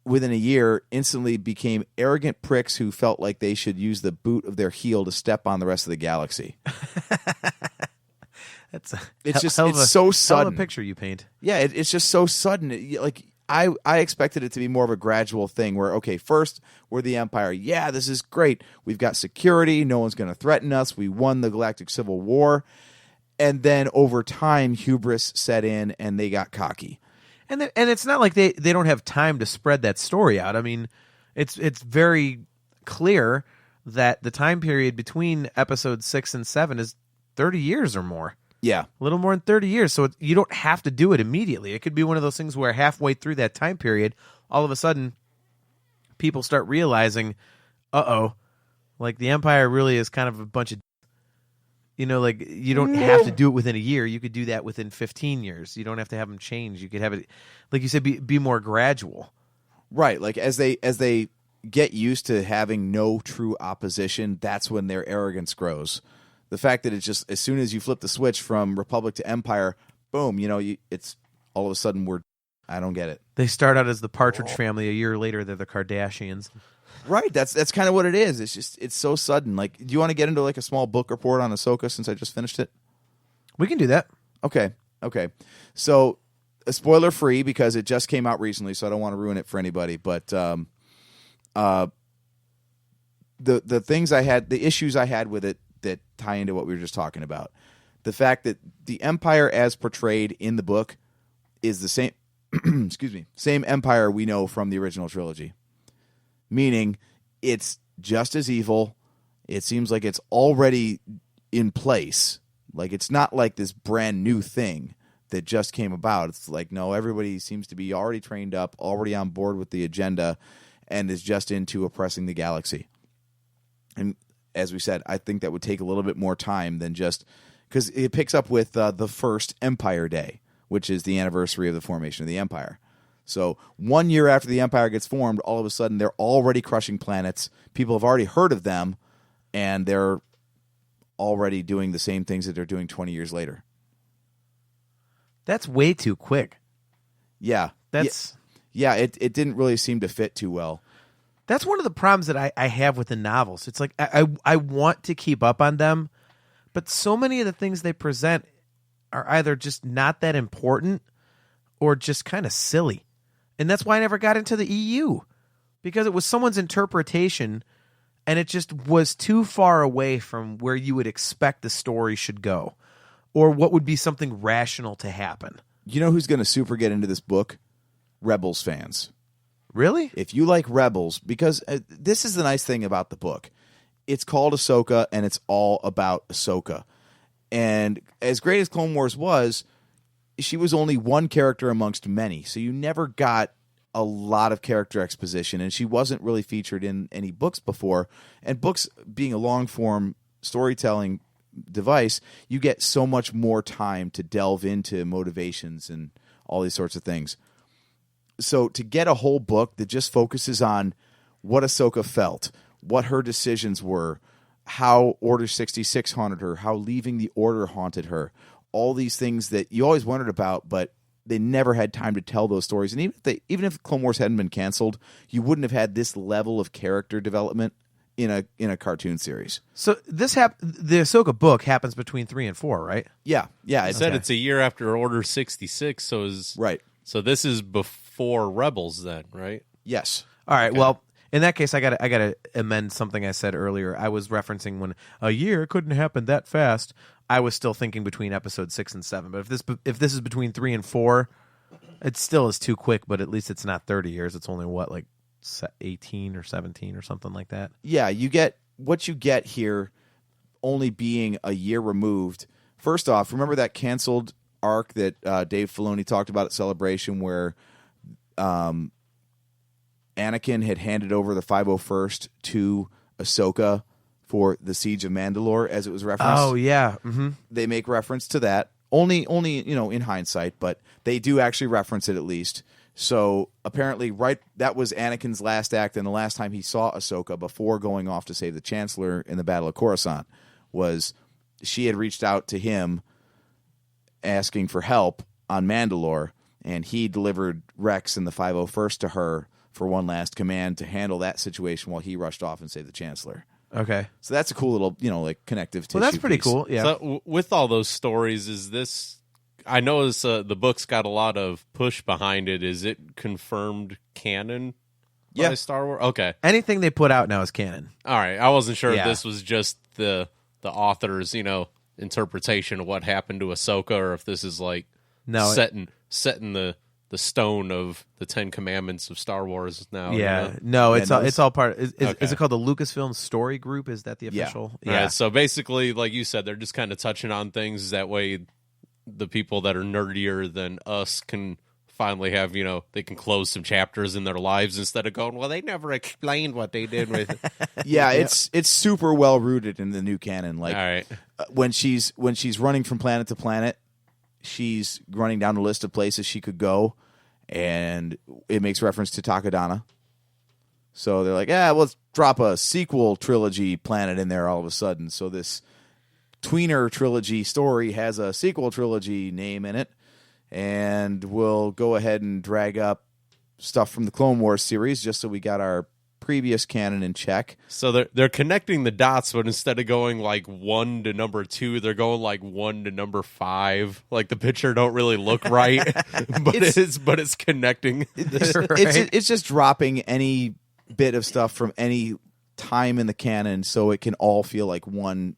within a year instantly became arrogant pricks who felt like they should use the boot of their heel to step on the rest of the galaxy. It's so sudden. Hell of a picture you paint. Yeah, it's just so sudden. I expected it to be more of a gradual thing where, okay, first we're the Empire. Yeah, this is great. We've got security. No one's going to threaten us. We won the Galactic Civil War. And then over time, hubris set in and they got cocky. And it's not like they don't have time to spread that story out. I mean, it's very clear that the time period between episodes 6 and 7 is 30 years or more. Yeah. A little more than 30 years. So you don't have to do it immediately. It could be one of those things where halfway through that time period, all of a sudden, people start realizing, like the Empire really is kind of a bunch of, like you don't have to do it within a year. You could do that within 15 years. You don't have to have them change. You could have it, like you said, be more gradual. Right. Like as they get used to having no true opposition, that's when their arrogance grows. The fact that it's just as soon as you flip the switch from Republic to Empire, boom, it's all of a sudden I don't get it. They start out as the Partridge Family. A year later, they're the Kardashians. Right. That's kind of what it is. It's so sudden. Like, do you want to get into like a small book report on Ahsoka since I just finished it? We can do that. Okay. So spoiler free because it just came out recently, so I don't want to ruin it for anybody. But the things I had, the issues I had with it that tie into what we were just talking about, the fact that the Empire as portrayed in the book is the same. Excuse me, same Empire we know from the original trilogy, meaning it's just as evil. It seems like it's already in place. Like it's not like this brand new thing that just came about. It's like, no, everybody seems to be already trained up, already on board with the agenda, and is just into oppressing the galaxy. And as we said, I think that would take a little bit more time than just because it picks up with the first Empire Day, which is the anniversary of the formation of the Empire. So 1 year after the Empire gets formed, all of a sudden they're already crushing planets. People have already heard of them, and they're already doing the same things that they're doing 20 years later. That's way too quick. Yeah. It didn't really seem to fit too well. That's one of the problems that I have with the novels. It's like I want to keep up on them, but so many of the things they present are either just not that important or just kind of silly. And that's why I never got into the EU, because it was someone's interpretation and it just was too far away from where you would expect the story should go or what would be something rational to happen. You know who's going to super get into this book? Rebels fans. Really? If you like Rebels, because this is the nice thing about the book. It's called Ahsoka, and it's all about Ahsoka. And as great as Clone Wars was, she was only one character amongst many. So you never got a lot of character exposition, and she wasn't really featured in any books before. And books being a long-form storytelling device, you get so much more time to delve into motivations and all these sorts of things. So to get a whole book that just focuses on what Ahsoka felt, what her decisions were, how Order 66 haunted her, how leaving the Order haunted her, all these things that you always wondered about, but they never had time to tell those stories. And even if Clone Wars hadn't been canceled, you wouldn't have had this level of character development in a cartoon series. So the Ahsoka book happens between 3 and 4, right? Yeah. I said it's a year after Order 66, so right. So this is before Rebels then, right? Yes. All right. Okay. Well, in that case, I gotta amend something I said earlier. I was referencing when a year couldn't happen that fast. I was still thinking between episode 6 and 7. But if this is between 3 and 4, it still is too quick. But at least it's not 30 years. It's only like 18 or 17 or something like that. Yeah, you get what you get here, only being a year removed. First off, remember that canceled arc that Dave Filoni talked about at Celebration, where Anakin had handed over the 501st to Ahsoka for the Siege of Mandalore, as it was referenced. Oh yeah, mm-hmm. They make reference to that. Only in hindsight, but they do actually reference it at least. So apparently, that was Anakin's last act, and the last time he saw Ahsoka before going off to save the Chancellor in the Battle of Coruscant was she had reached out to him asking for help on Mandalore, and he delivered Rex and the 501st to her for one last command to handle that situation while he rushed off and saved the Chancellor. Okay. So that's a cool little, like connective tissue. Well, that's pretty piece. cool. Yeah. So with all those stories, is this? I know the book's got a lot of push behind it. Is it confirmed canon by Star Wars? Okay. Anything they put out now is canon. All right. I wasn't sure if this was just the author's, interpretation of what happened to Ahsoka, or if this is like setting the stone of the 10 Commandments of Star Wars now. Yeah. No, it's all part. Is it called the Lucasfilm Story Group? Is that the official? Yeah. Right, so basically, like you said, they're just kind of touching on things that way the people that are nerdier than us can finally have, they can close some chapters in their lives instead of going, well, they never explained what they did with it. Yeah, it's super well rooted in the new canon. Like, all right. When she's running from planet to planet, she's running down a list of places she could go, and it makes reference to Takodana. So they're like, let's drop a sequel trilogy planet in there all of a sudden. So this tweener trilogy story has a sequel trilogy name in it, and we'll go ahead and drag up stuff from the Clone Wars series just so we got our previous canon in check. So they're connecting the dots, but instead of going like 1 to number 2, they're going like 1 to number 5. Like the picture don't really look right, but it's connecting. It's just dropping any bit of stuff from any time in the canon, so it can all feel like one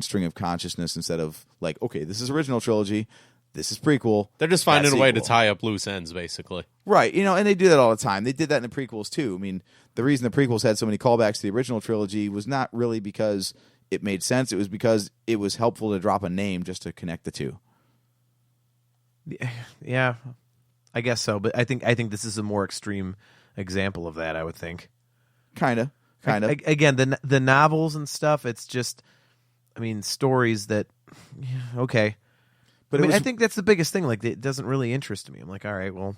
string of consciousness instead of like, okay, this is original trilogy, this is prequel. They're just finding that's a way to sequel. tie up loose ends, basically. Right, and they do that all the time. They did that in the prequels too. I mean, the reason the prequels had so many callbacks to the original trilogy was not really because it made sense. It was because it was helpful to drop a name just to connect the two. Yeah, I guess so. But I think this is a more extreme example of that. I would think. Kind of. Again, the novels and stuff. It's just, I mean, stories that. Yeah, okay, but I think that's the biggest thing. Like, it doesn't really interest me. I'm like, all right, well,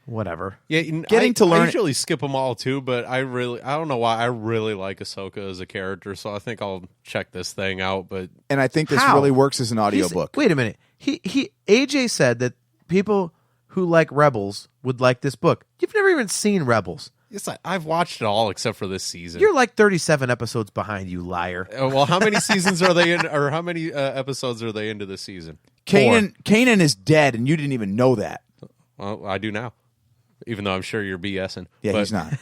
whatever. Yeah, I usually skip them all too, but I don't know why I really like Ahsoka as a character, so I think I'll check this thing out. But And I think this How? really works as an audiobook. Wait a minute. AJ said that people who like Rebels would like this book. You've never even seen Rebels. it's like, I've watched it all except for this season. You're like 37 episodes behind, you liar. Well, how many seasons are they in, or how many episodes are they into this season? Kanan is dead, and you didn't even know that. Well, I do now, even though I'm sure you're BSing. Yeah, But- he's not.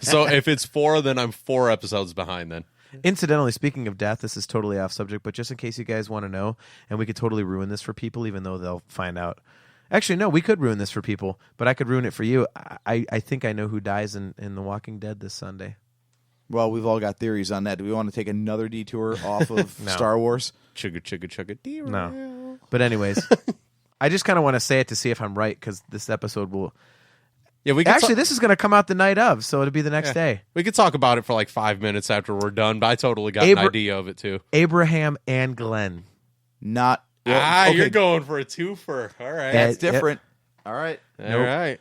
So if it's 4, then I'm 4 episodes behind then. Incidentally, speaking of death, this is totally off subject, but just in case you guys want to know, and we could totally ruin this for people, even though they'll find out. Actually, no, we could ruin this for people, but I could ruin it for you. I think I know who dies in The Walking Dead this Sunday. Well, we've all got theories on that. Do we want to take another detour off of No. Star Wars? Chugga, chugga, chugga, derail. No. But anyways, I just kind of want to say it to see if I'm right, because this episode will... Yeah, we could Actually, this is going to come out the night of, so it'll be the next Yeah. day. We could talk about it for like 5 minutes after we're done, but I totally got an idea of it too. Abraham and Glenn. Not. Well, okay, You're going for a twofer. All right. That's different. All right. All right.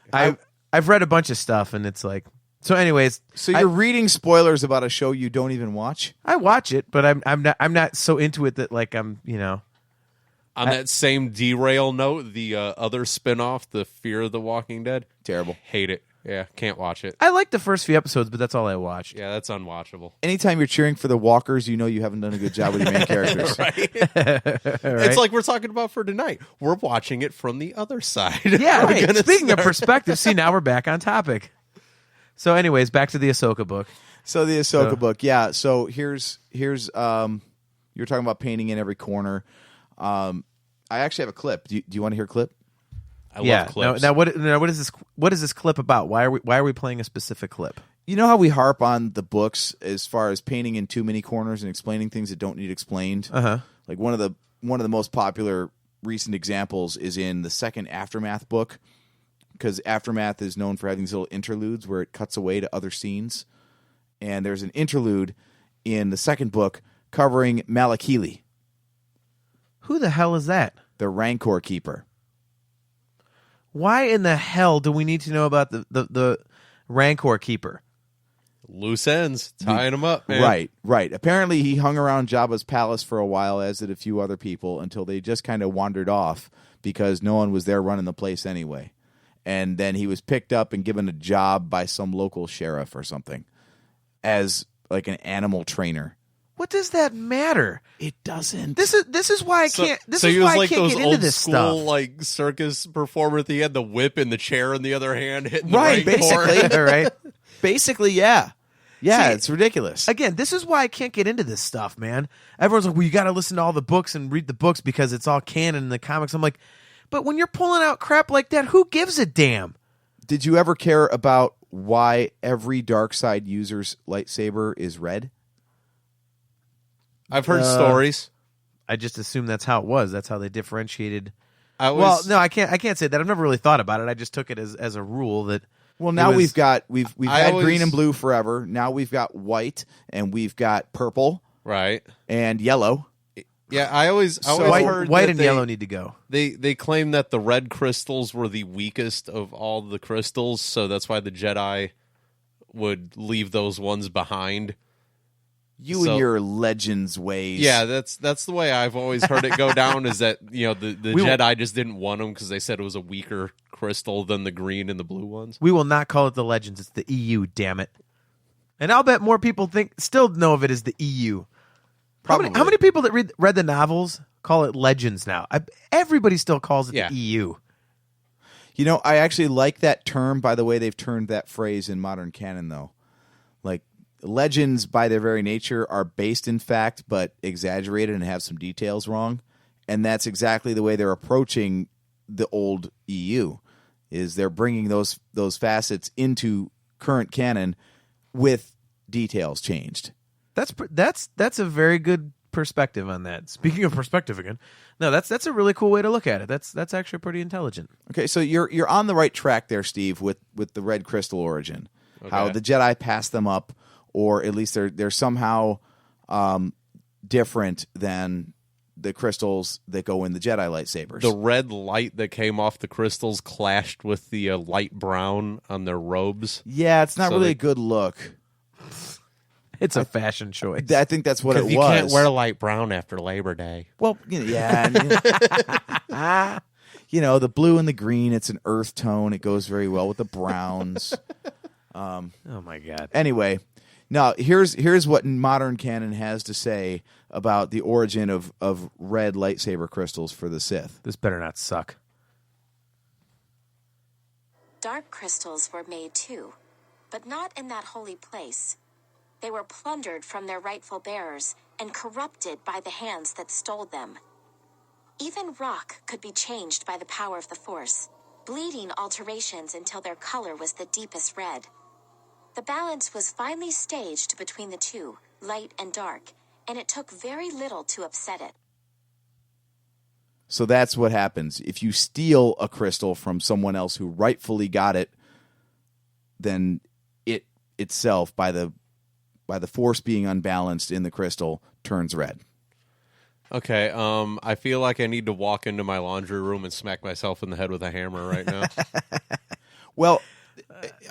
I've read a bunch of stuff, and it's like... So anyways... So you're reading spoilers about a show you don't even watch? I watch it, but I'm not so into it that like I'm, On that same derail note, the other spinoff, The Fear of the Walking Dead, Terrible. hate it. Yeah, can't watch it. I like the first few episodes, but that's all I watched. Yeah, that's unwatchable. Anytime you're cheering for the walkers, you know you haven't done a good job with your main characters. It's like we're talking about for tonight. We're watching it from the other side. Yeah. We're gonna Speaking of start- perspective, see, now we're back on topic. So, anyways, back to the Ahsoka book. So the Ahsoka book, yeah. So here's you're talking about painting in every corner. I actually have a clip. Do you want to hear a clip? I love clips. Now, what is this? What is this clip about? Why are we playing a specific clip? You know how we harp on the books as far as painting in too many corners and explaining things that don't need explained? Uh-huh. Like one of the most popular recent examples is in the second Aftermath book, because Aftermath is known for having these little interludes where it cuts away to other scenes. And there's an interlude in the second book covering Malakili, Who the hell is that? the Rancor Keeper. Why in the hell do we need to know about the Rancor Keeper? Loose ends, tying them up, man. Right. Apparently, he hung around Jabba's palace for a while, as did a few other people, until they just kind of wandered off because no one was there running the place anyway. And then he was picked up and given a job by some local sheriff or something as like an animal trainer. What does that matter? It doesn't. This is why I can't. This so is he was why like I can't those get into old this school stuff. like circus performer. He had the whip in the chair in the other hand, hitting Right, the Rancor. basically. All right. Basically, yeah. Yeah, See, it's ridiculous. Again, this is why I can't get into this stuff, man. Everyone's like, well, you got to listen to all the books and read the books because it's all canon in the comics. I'm like, but when you're pulling out crap like that, who gives a damn? Did you ever care about why every dark side user's lightsaber is red? I've heard stories. I just assume that's how it was. That's how they differentiated. I Well, was, no, I can't say that. I've never really thought about it. I just took it as a rule that. Well, now it was- we've I had always- green and blue forever. Now we've got white and we've got purple right. and yellow. Yeah, I always white, heard white that and they, yellow need to go. They claim that the red crystals were the weakest of all the crystals, so that's why the Jedi would leave those ones behind. You and your legends ways. Yeah, that's the way I've always heard it go down. Is that the Jedi just didn't want them because they said it was a weaker crystal than the green and the blue ones. We will not call it the Legends. It's the EU. Damn it. And I'll bet more people still know of it as the EU. Probably. How many people that read the novels call it Legends now? Everybody still calls it the EU. You know, I actually like that term by the way they've turned that phrase in modern canon, though. Like, legends by their very nature are based in fact, but exaggerated and have some details wrong. And that's exactly the way they're approaching the old EU, is they're bringing those facets into current canon with details changed. That's a very good perspective on that. Speaking of perspective again, no, that's a really cool way to look at it. That's actually pretty intelligent. Okay, so you're on the right track there, Steve, with the red crystal origin. Okay. How the Jedi pass them up, or at least they're somehow different than the crystals that go in the Jedi lightsabers. The red light that came off the crystals clashed with the light brown on their robes. Yeah, it's not So really they- a good look. It's a fashion choice. I think that's what it was. You can't wear light brown after Labor Day. Well, yeah. The blue and the green, it's an earth tone. It goes very well with the browns. Oh my God. Anyway, now here's what modern canon has to say about the origin of red lightsaber crystals for the Sith. This better not suck. Dark crystals were made too, but not in that holy place. They were plundered from their rightful bearers and corrupted by the hands that stole them. Even rock could be changed by the power of the Force, bleeding alterations until their color was the deepest red. The balance was finely staged between the two, light and dark, and it took very little to upset it. So that's what happens. If you steal a crystal from someone else who rightfully got it, then it itself, by the Force being unbalanced in the crystal, turns red. Okay, I feel like I need to walk into my laundry room and smack myself in the head with a hammer right now. Well,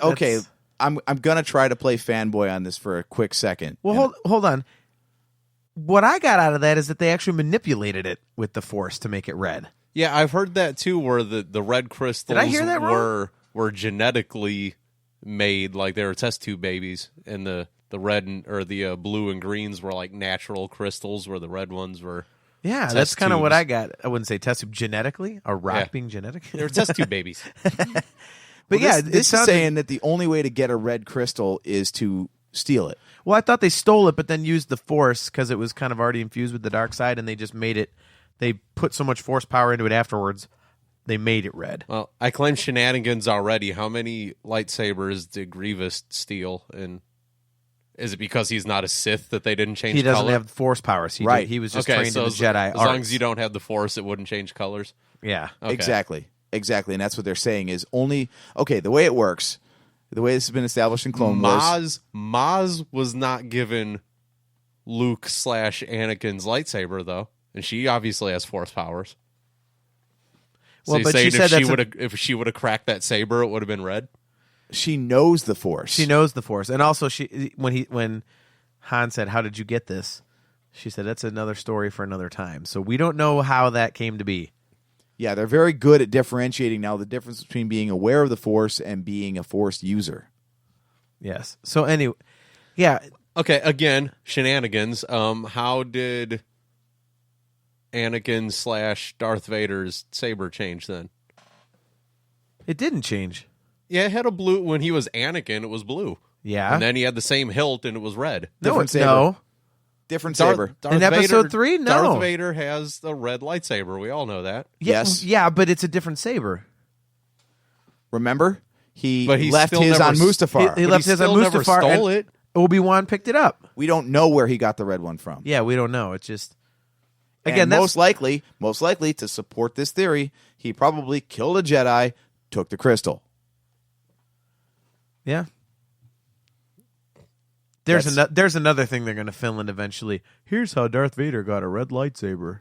okay, I'm gonna try to play fanboy on this for a quick second. Well, hold on. What I got out of that is that they actually manipulated it with the Force to make it red. Yeah, I've heard that too, where the red crystals Did I hear that wrong? were genetically made, like they were test tube babies, and the red or the blue and greens were like natural crystals, where the red ones were. Yeah, test that's kind of what tubes. I got. I wouldn't say test tube genetically, a rock Yeah. being genetic. They were test tube babies. But yeah, this is saying that the only way to get a red crystal is to steal it. Well, I thought they stole it, but then used the Force because it was kind of already infused with the dark side, and they just made it. They put so much Force power into it afterwards, they made it red. Well, I claim shenanigans already. How many lightsabers did Grievous steal? And is it because he's not a Sith that they didn't change? He doesn't color? have Force powers. Right. He was just Okay, trained so in the as Jedi as long arts. as you don't have the Force, it wouldn't change colors. Yeah. Okay. Exactly, and that's what they're saying is only the way it works, the way this has been established in Clone Wars. Maz was not given Luke/Anakin's lightsaber though, and she obviously has Force powers. So Well, you're but saying she said if she would have cracked that saber, it would have been red. She knows the Force. She knows the Force, and also when Han said, "How did you get this?" She said, "That's another story for another time." So we don't know how that came to be. Yeah, they're very good at differentiating now the difference between being aware of the Force and being a Force user. Yes. So anyway, yeah. Okay, again, shenanigans. How did Anakin/Darth Vader's saber change then? It didn't change. Yeah, it had a blue. When he was Anakin, it was blue. Yeah. And then he had the same hilt, and it was red. Different saber. No. Different saber. In episode 3, no. Darth Vader has the red lightsaber. We all know that. Yes. Yeah, but it's a different saber. Remember? He But he left still his never on s- Mustafar. He left his on still never Mustafar, stole and it. Obi-Wan picked it up. We don't know where he got the red one from. Yeah, we don't know. It's just And again, most likely to support this theory, he probably killed a Jedi, took the crystal. yeah. There's That's- there's another thing they're going to fill in eventually. Here's how Darth Vader got a red lightsaber.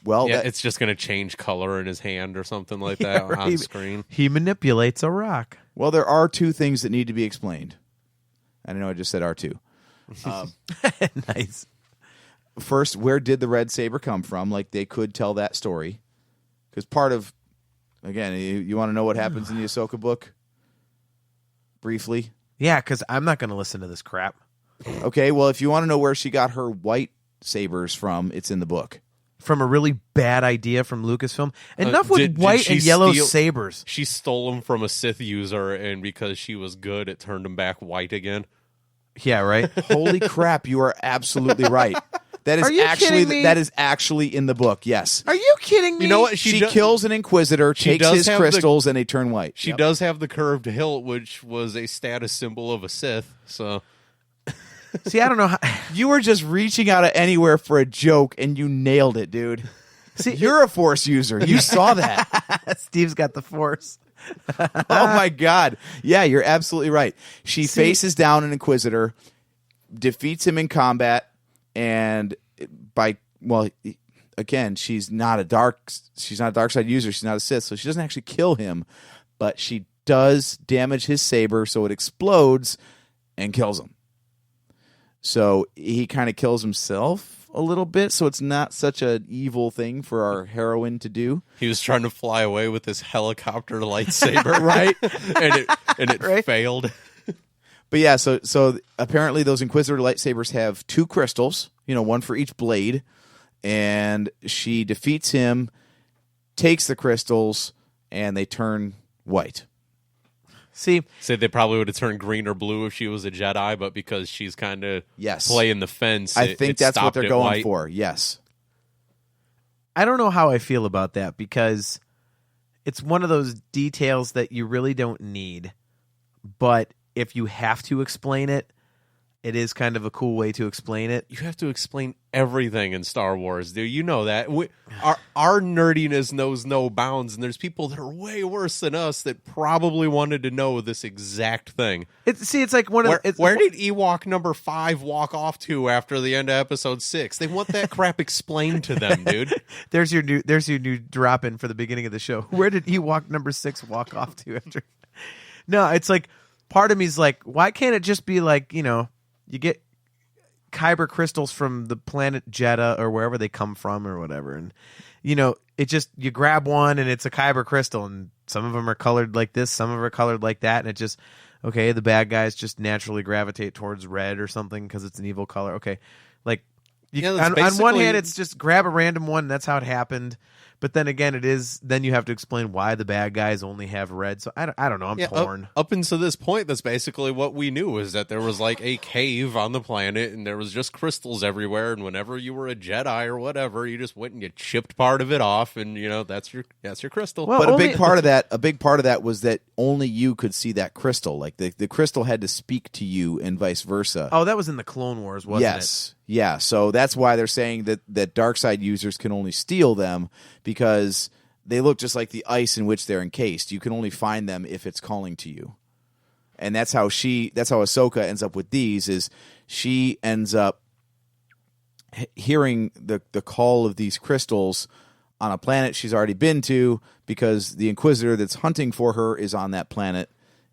Well, Yeah, it's just going to change color in his hand or something like that on He- screen. He manipulates a rock. well, there are two things that need to be explained. I know I just said R2. Nice. First, where did the red saber come from? Like, they could tell that story. Because part of, again, you want to know what happens in the Ahsoka book? Briefly. Yeah, because I'm not going to listen to this crap. Okay, well, if you want to know where she got her white sabers from, it's in the book. From a really bad idea from Lucasfilm. Enough with did white she and yellow steal- sabers. She stole them from a Sith user, and because she was good, it turned them back white again. Yeah, right. Holy crap, you are absolutely right. That is Are you kidding me? that is actually in the book. Yes. Are you kidding me? You know what? She kills an Inquisitor, takes does his have crystals, and they turn white. She Yep. does have the curved hilt, which was a status symbol of a Sith. So See, I don't know how. You were just reaching out of anywhere for a joke, and you nailed it, dude. See, You're a Force user. You saw that. Steve's got the Force. Oh my God. Yeah, you're absolutely right. She faces down an Inquisitor, defeats him in combat, and again, she's not a dark side user. She's not a Sith, so she doesn't actually kill him, but she does damage his saber, so it explodes and kills him. So he kind of kills himself a little bit, so it's not such an evil thing for our heroine to do. he was trying to fly away with his helicopter lightsaber, Right? and it Right. failed. But yeah, so apparently those Inquisitor lightsabers have 2 crystals, one for each blade, and she defeats him, takes the crystals, and they turn white. See, Said they probably would have turned green or blue if she was a Jedi, but because she's kind of Yes. playing the fence, I think that's what stopped they're it going white. for. Yes. I don't know how I feel about that because it's one of those details that you really don't need. But if you have to explain it, it is kind of a cool way to explain it. You have to explain everything in Star Wars, dude. You know that. Our nerdiness knows no bounds, and there's people that are way worse than us that probably wanted to know this exact thing. It's like one of Where did Ewok number 5 walk off to after the end of episode 6? They want that crap explained to them, dude. There's your new drop in for the beginning of the show. Where did Ewok number 6 walk off to after? No, it's like part of me's like, why can't it just be like, you get Kyber crystals from the planet Jeddah or wherever they come from or whatever, and it just you grab one and it's a Kyber crystal, and some of them are colored like this, some of them are colored like that, and it just okay, the bad guys just naturally gravitate towards red or something because it's an evil color. Okay, like on one hand, it's just grab a random one. That's how it happened. But then again, then you have to explain why the bad guys only have red. So I don't know. I'm torn. Up until this point, that's basically what we knew, is that there was like a cave on the planet and there was just crystals everywhere. And whenever you were a Jedi or whatever, you just went and you chipped part of it off, and that's your crystal. Well, But a big part of that was that only you could see that crystal. Like the crystal had to speak to you and vice versa. Oh, that was in the Clone Wars, wasn't it? Yes. Yeah, so that's why they're saying that dark side users can only steal them, because they look just like the ice in which they're encased. You can only find them if it's calling to you. And that's how Ahsoka ends up with these, is she ends up hearing the call of these crystals on a planet she's already been to, because the Inquisitor that's hunting for her is on that planet.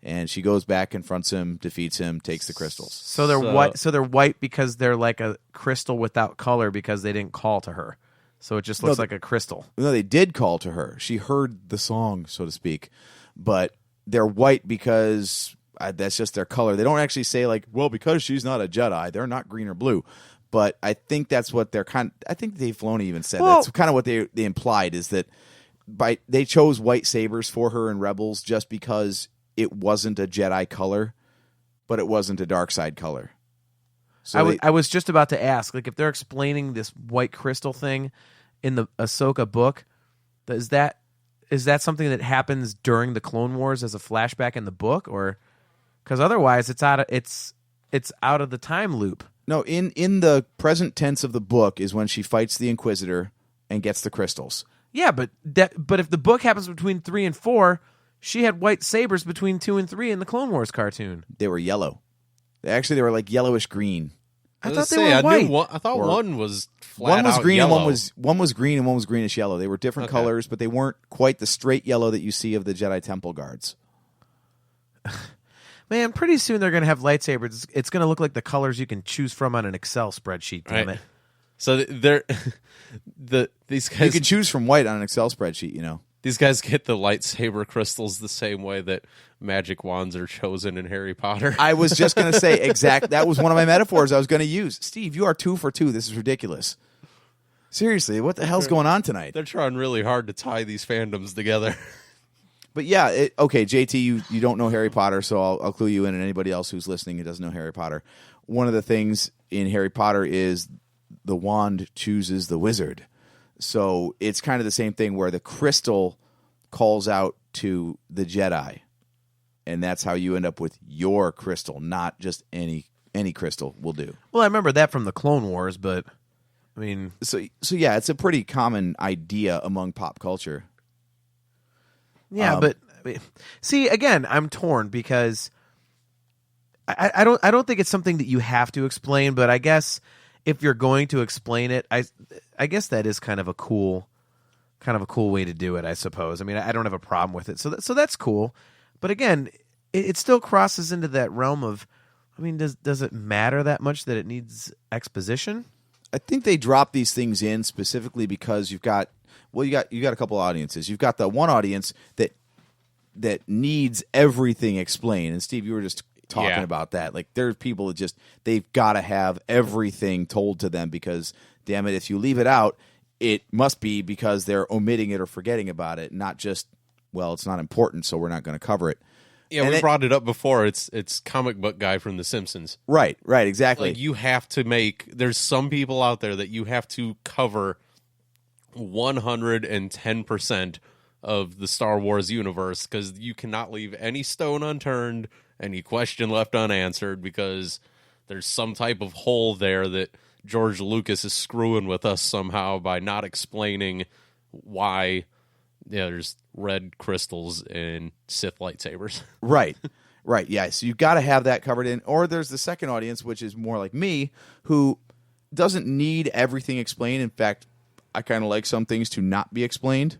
And she goes back, confronts him, defeats him, takes the crystals. So they're white. So they're white because they're like a crystal without color because they didn't call to her. So it just looks like a crystal. No, they did call to her. She heard the song, so to speak. But they're white because that's just their color. They don't actually say like, well, because she's not a Jedi, they're not green or blue. But I think that's what they're I think Dave Filoni even said. That's kind of what they implied, is that they chose white sabers for her in Rebels just because it wasn't a Jedi color, but it wasn't a dark side color. So I was just about to ask, like, if they're explaining this white crystal thing in the Ahsoka book, is that something that happens during the Clone Wars as a flashback in the book, or because otherwise it's out of the time loop? No, in the present tense of the book is when she fights the Inquisitor and gets the crystals. Yeah, but if the book happens between 3 and 4. She had white sabers between 2 and 3 in the Clone Wars cartoon. They were yellow. Actually, they were like yellowish green. I thought they were white. I thought one was flat one was out green yellow. and one was green and one was greenish yellow. They were different colors, but they weren't quite the straight yellow that you see of the Jedi Temple guards. Man, pretty soon they're going to have lightsabers. It's going to look like the colors you can choose from on an Excel spreadsheet. Damn it! So these guys. You can choose from white on an Excel spreadsheet. These guys get the lightsaber crystals the same way that magic wands are chosen in Harry Potter. I was just going to say that was one of my metaphors I was going to use. Steve, you are 2 for 2. This is ridiculous. Seriously, what the hell's going on tonight? They're trying really hard to tie these fandoms together. But yeah, okay, JT, you don't know Harry Potter, so I'll clue you in, and anybody else who's listening who doesn't know Harry Potter. One of the things in Harry Potter is the wand chooses the wizard. So it's kind of the same thing where the crystal calls out to the Jedi, and that's how you end up with your crystal, not just any crystal will do. Well, I remember that from the Clone Wars, but I mean, so yeah, it's a pretty common idea among pop culture. Yeah, but see, again, I'm torn because I don't think it's something that you have to explain, but I guess if you're going to explain it, I guess that is kind of a cool way to do it, I suppose. I mean, I don't have a problem with it, so that's cool. But again, it still crosses into that realm of, I mean, does it matter that much that it needs exposition? I think they drop these things in specifically because you got a couple audiences. You've got the one audience that needs everything explained. And Steve, you were just talking about that. Like, there's people that they've got to have everything told to them because, damn it, if you leave it out, it must be because they're omitting it or forgetting about it, not just, well, it's not important, so we're not going to cover it. Yeah, and we brought it up before. It's comic book guy from The Simpsons. Right, exactly. Like, you have to there's some people out there that you have to cover 110% of the Star Wars universe because you cannot leave any stone unturned, any question left unanswered, because there's some type of hole there that George Lucas is screwing with us somehow by not explaining why there's red crystals in Sith lightsabers. Right. Yeah, so you've got to have that covered in. Or there's the second audience, which is more like me, who doesn't need everything explained. In fact, I kind of like some things to not be explained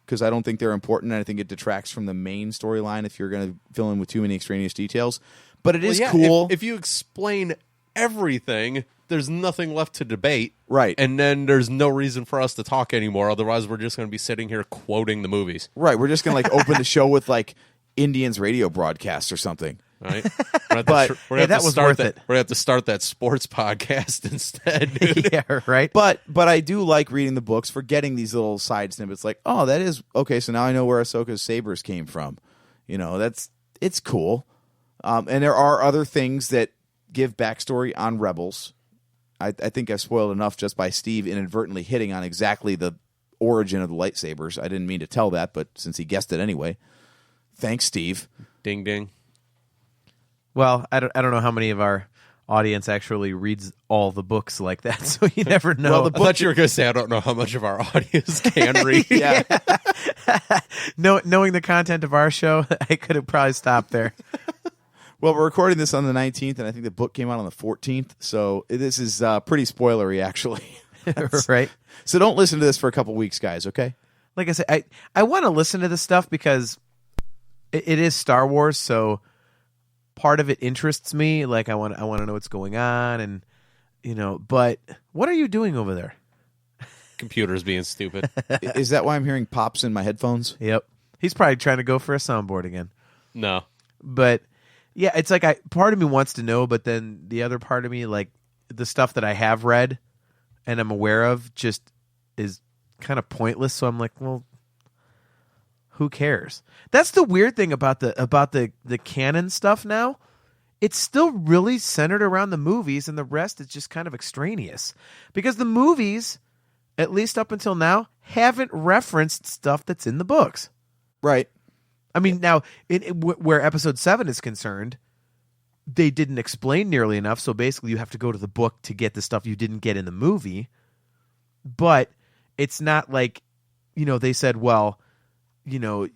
because I don't think they're important, and I think it detracts from the main storyline if you're going to fill in with too many extraneous details. But it is cool. If you explain everything, there's nothing left to debate. Right. And then there's no reason for us to talk anymore. Otherwise, we're just going to be sitting here quoting the movies. Right. We're just going to open the show with Indians radio broadcast or something. Right. That was worth it. We're going to have to start that sports podcast instead, dude. Yeah, right. But I do like reading the books for getting these little side snippets like, oh, that is okay, so now I know where Ahsoka's sabers came from. It's cool. And there are other things that give backstory on Rebels. I think I've spoiled enough just by Steve inadvertently hitting on exactly the origin of the lightsabers. I didn't mean to tell that, but since he guessed it anyway. Thanks, Steve. Ding, ding. Well, I don't know how many of our audience actually reads all the books like that, so you never know. Well, I thought you were going to say I don't know how much of our audience can read. Yeah. Knowing the content of our show, I could have probably stopped there. Well, we're recording this on the 19th, and I think the book came out on the 14th, so this is pretty spoilery, actually. Right. So don't listen to this for a couple weeks, guys, okay? Like I said, I want to listen to this stuff because it is Star Wars, so part of it interests me. Like, I want to know what's going on, and but what are you doing over there? Computer's being stupid. Is that why I'm hearing pops in my headphones? Yep. He's probably trying to go for a soundboard again. No. But yeah, it's like part of me wants to know, but then the other part of me, like the stuff that I have read and I'm aware of, just is kind of pointless. So I'm like, well, who cares? That's the weird thing about the canon stuff now. It's still really centered around the movies, and the rest is just kind of extraneous. Because the movies, at least up until now, haven't referenced stuff that's in the books. Right. I mean, now, where Episode 7 is concerned, they didn't explain nearly enough, so basically you have to go to the book to get the stuff you didn't get in the movie. But it's not like, they said, well, you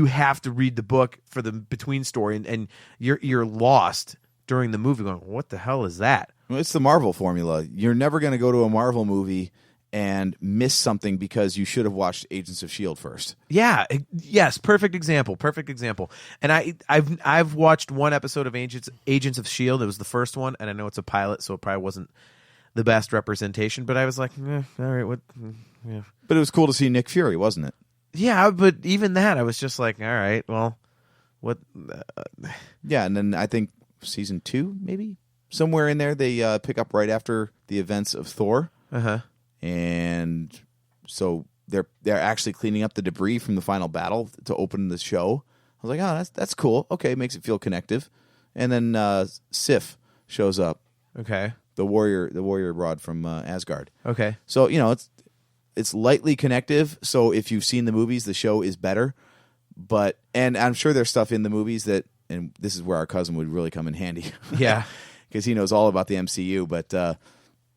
have to read the book for the between story, and you're lost during the movie going, what the hell is that? Well, it's the Marvel formula. You're never going to go to a Marvel movie and miss something because you should have watched Agents of S.H.I.E.L.D. first. Yeah, yes, perfect example. And I've watched one episode of Agents of S.H.I.E.L.D. It was the first one, and I know it's a pilot, so it probably wasn't the best representation. But I was like, all right, what? Yeah. But it was cool to see Nick Fury, wasn't it? Yeah, but even that, I was just like, all right, well, what? Yeah, and then I think season 2, maybe somewhere in there, they pick up right after the events of Thor, and so they're actually cleaning up the debris from the final battle to open the show. I was like, oh, that's cool. Okay, makes it feel connective. And then Sif shows up. Okay, the warrior rod from Asgard. Okay, so it's lightly connective. So if you've seen the movies, the show is better. But and I'm sure there's stuff in the movies that, and this is where our cousin would really come in handy. Yeah, because he knows all about the MCU. But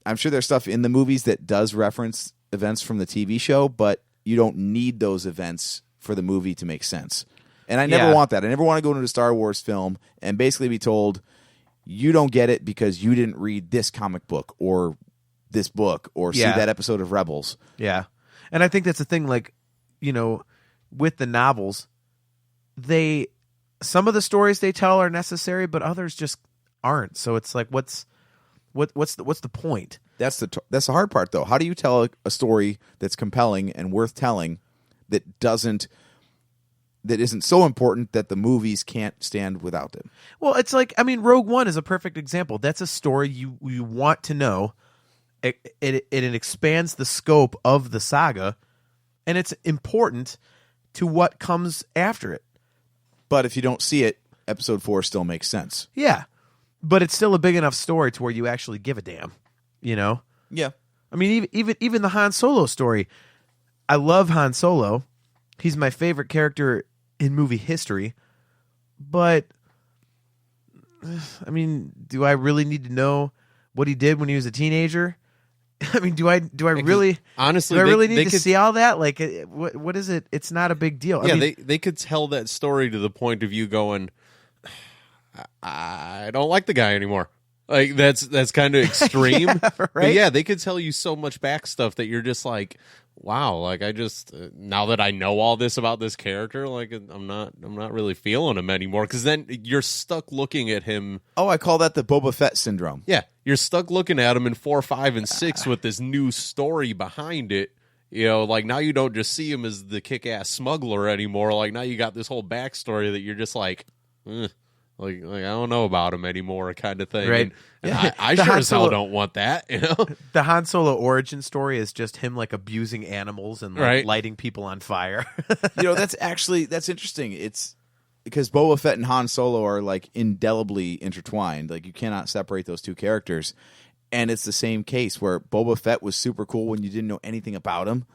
I'm sure there's stuff in the movies that does reference events from the TV show, but you don't need those events for the movie to make sense. And I never want that. I never want to go into a Star Wars film and basically be told, you don't get it because you didn't read this comic book or this book or see that episode of Rebels. Yeah. And I think that's the thing, like, with the novels, some of the stories they tell are necessary, but others just aren't. So it's like, what's the point? That's the hard part, though. How do you tell a story that's compelling and worth telling that isn't so important that the movies can't stand without it? Well, it's like, I mean, Rogue One is a perfect example. That's a story you want to know. It expands the scope of the saga, and it's important to what comes after it. But if you don't see it, Episode 4 still makes sense. Yeah, but it's still a big enough story to where you actually give a damn. Yeah. I mean, even the Han Solo story. I love Han Solo. He's my favorite character in movie history. But I mean, do I really need to know what he did when he was a teenager? I mean, do I really honestly? Do I really need to see all that? Like, what is it? It's not a big deal. Yeah, I mean, they could tell that story to the point of you going, I don't like the guy anymore. Like that's kind of extreme, yeah, right? But yeah, they could tell you so much back stuff that you're just like, wow. Like I just now that I know all this about this character, like I'm not really feeling him anymore. Because then you're stuck looking at him. Oh, I call that the Boba Fett syndrome. Yeah, you're stuck looking at him in 4, 5, and 6 with this new story behind it. Like now you don't just see him as the kick-ass smuggler anymore. Like now you got this whole backstory that you're just like, Like I don't know about him anymore, kind of thing. Right. And I sure as hell don't want that. The Han Solo origin story is just him like abusing animals and lighting people on fire. That's interesting. It's because Boba Fett and Han Solo are like indelibly intertwined. Like you cannot separate those two characters. And it's the same case where Boba Fett was super cool when you didn't know anything about him,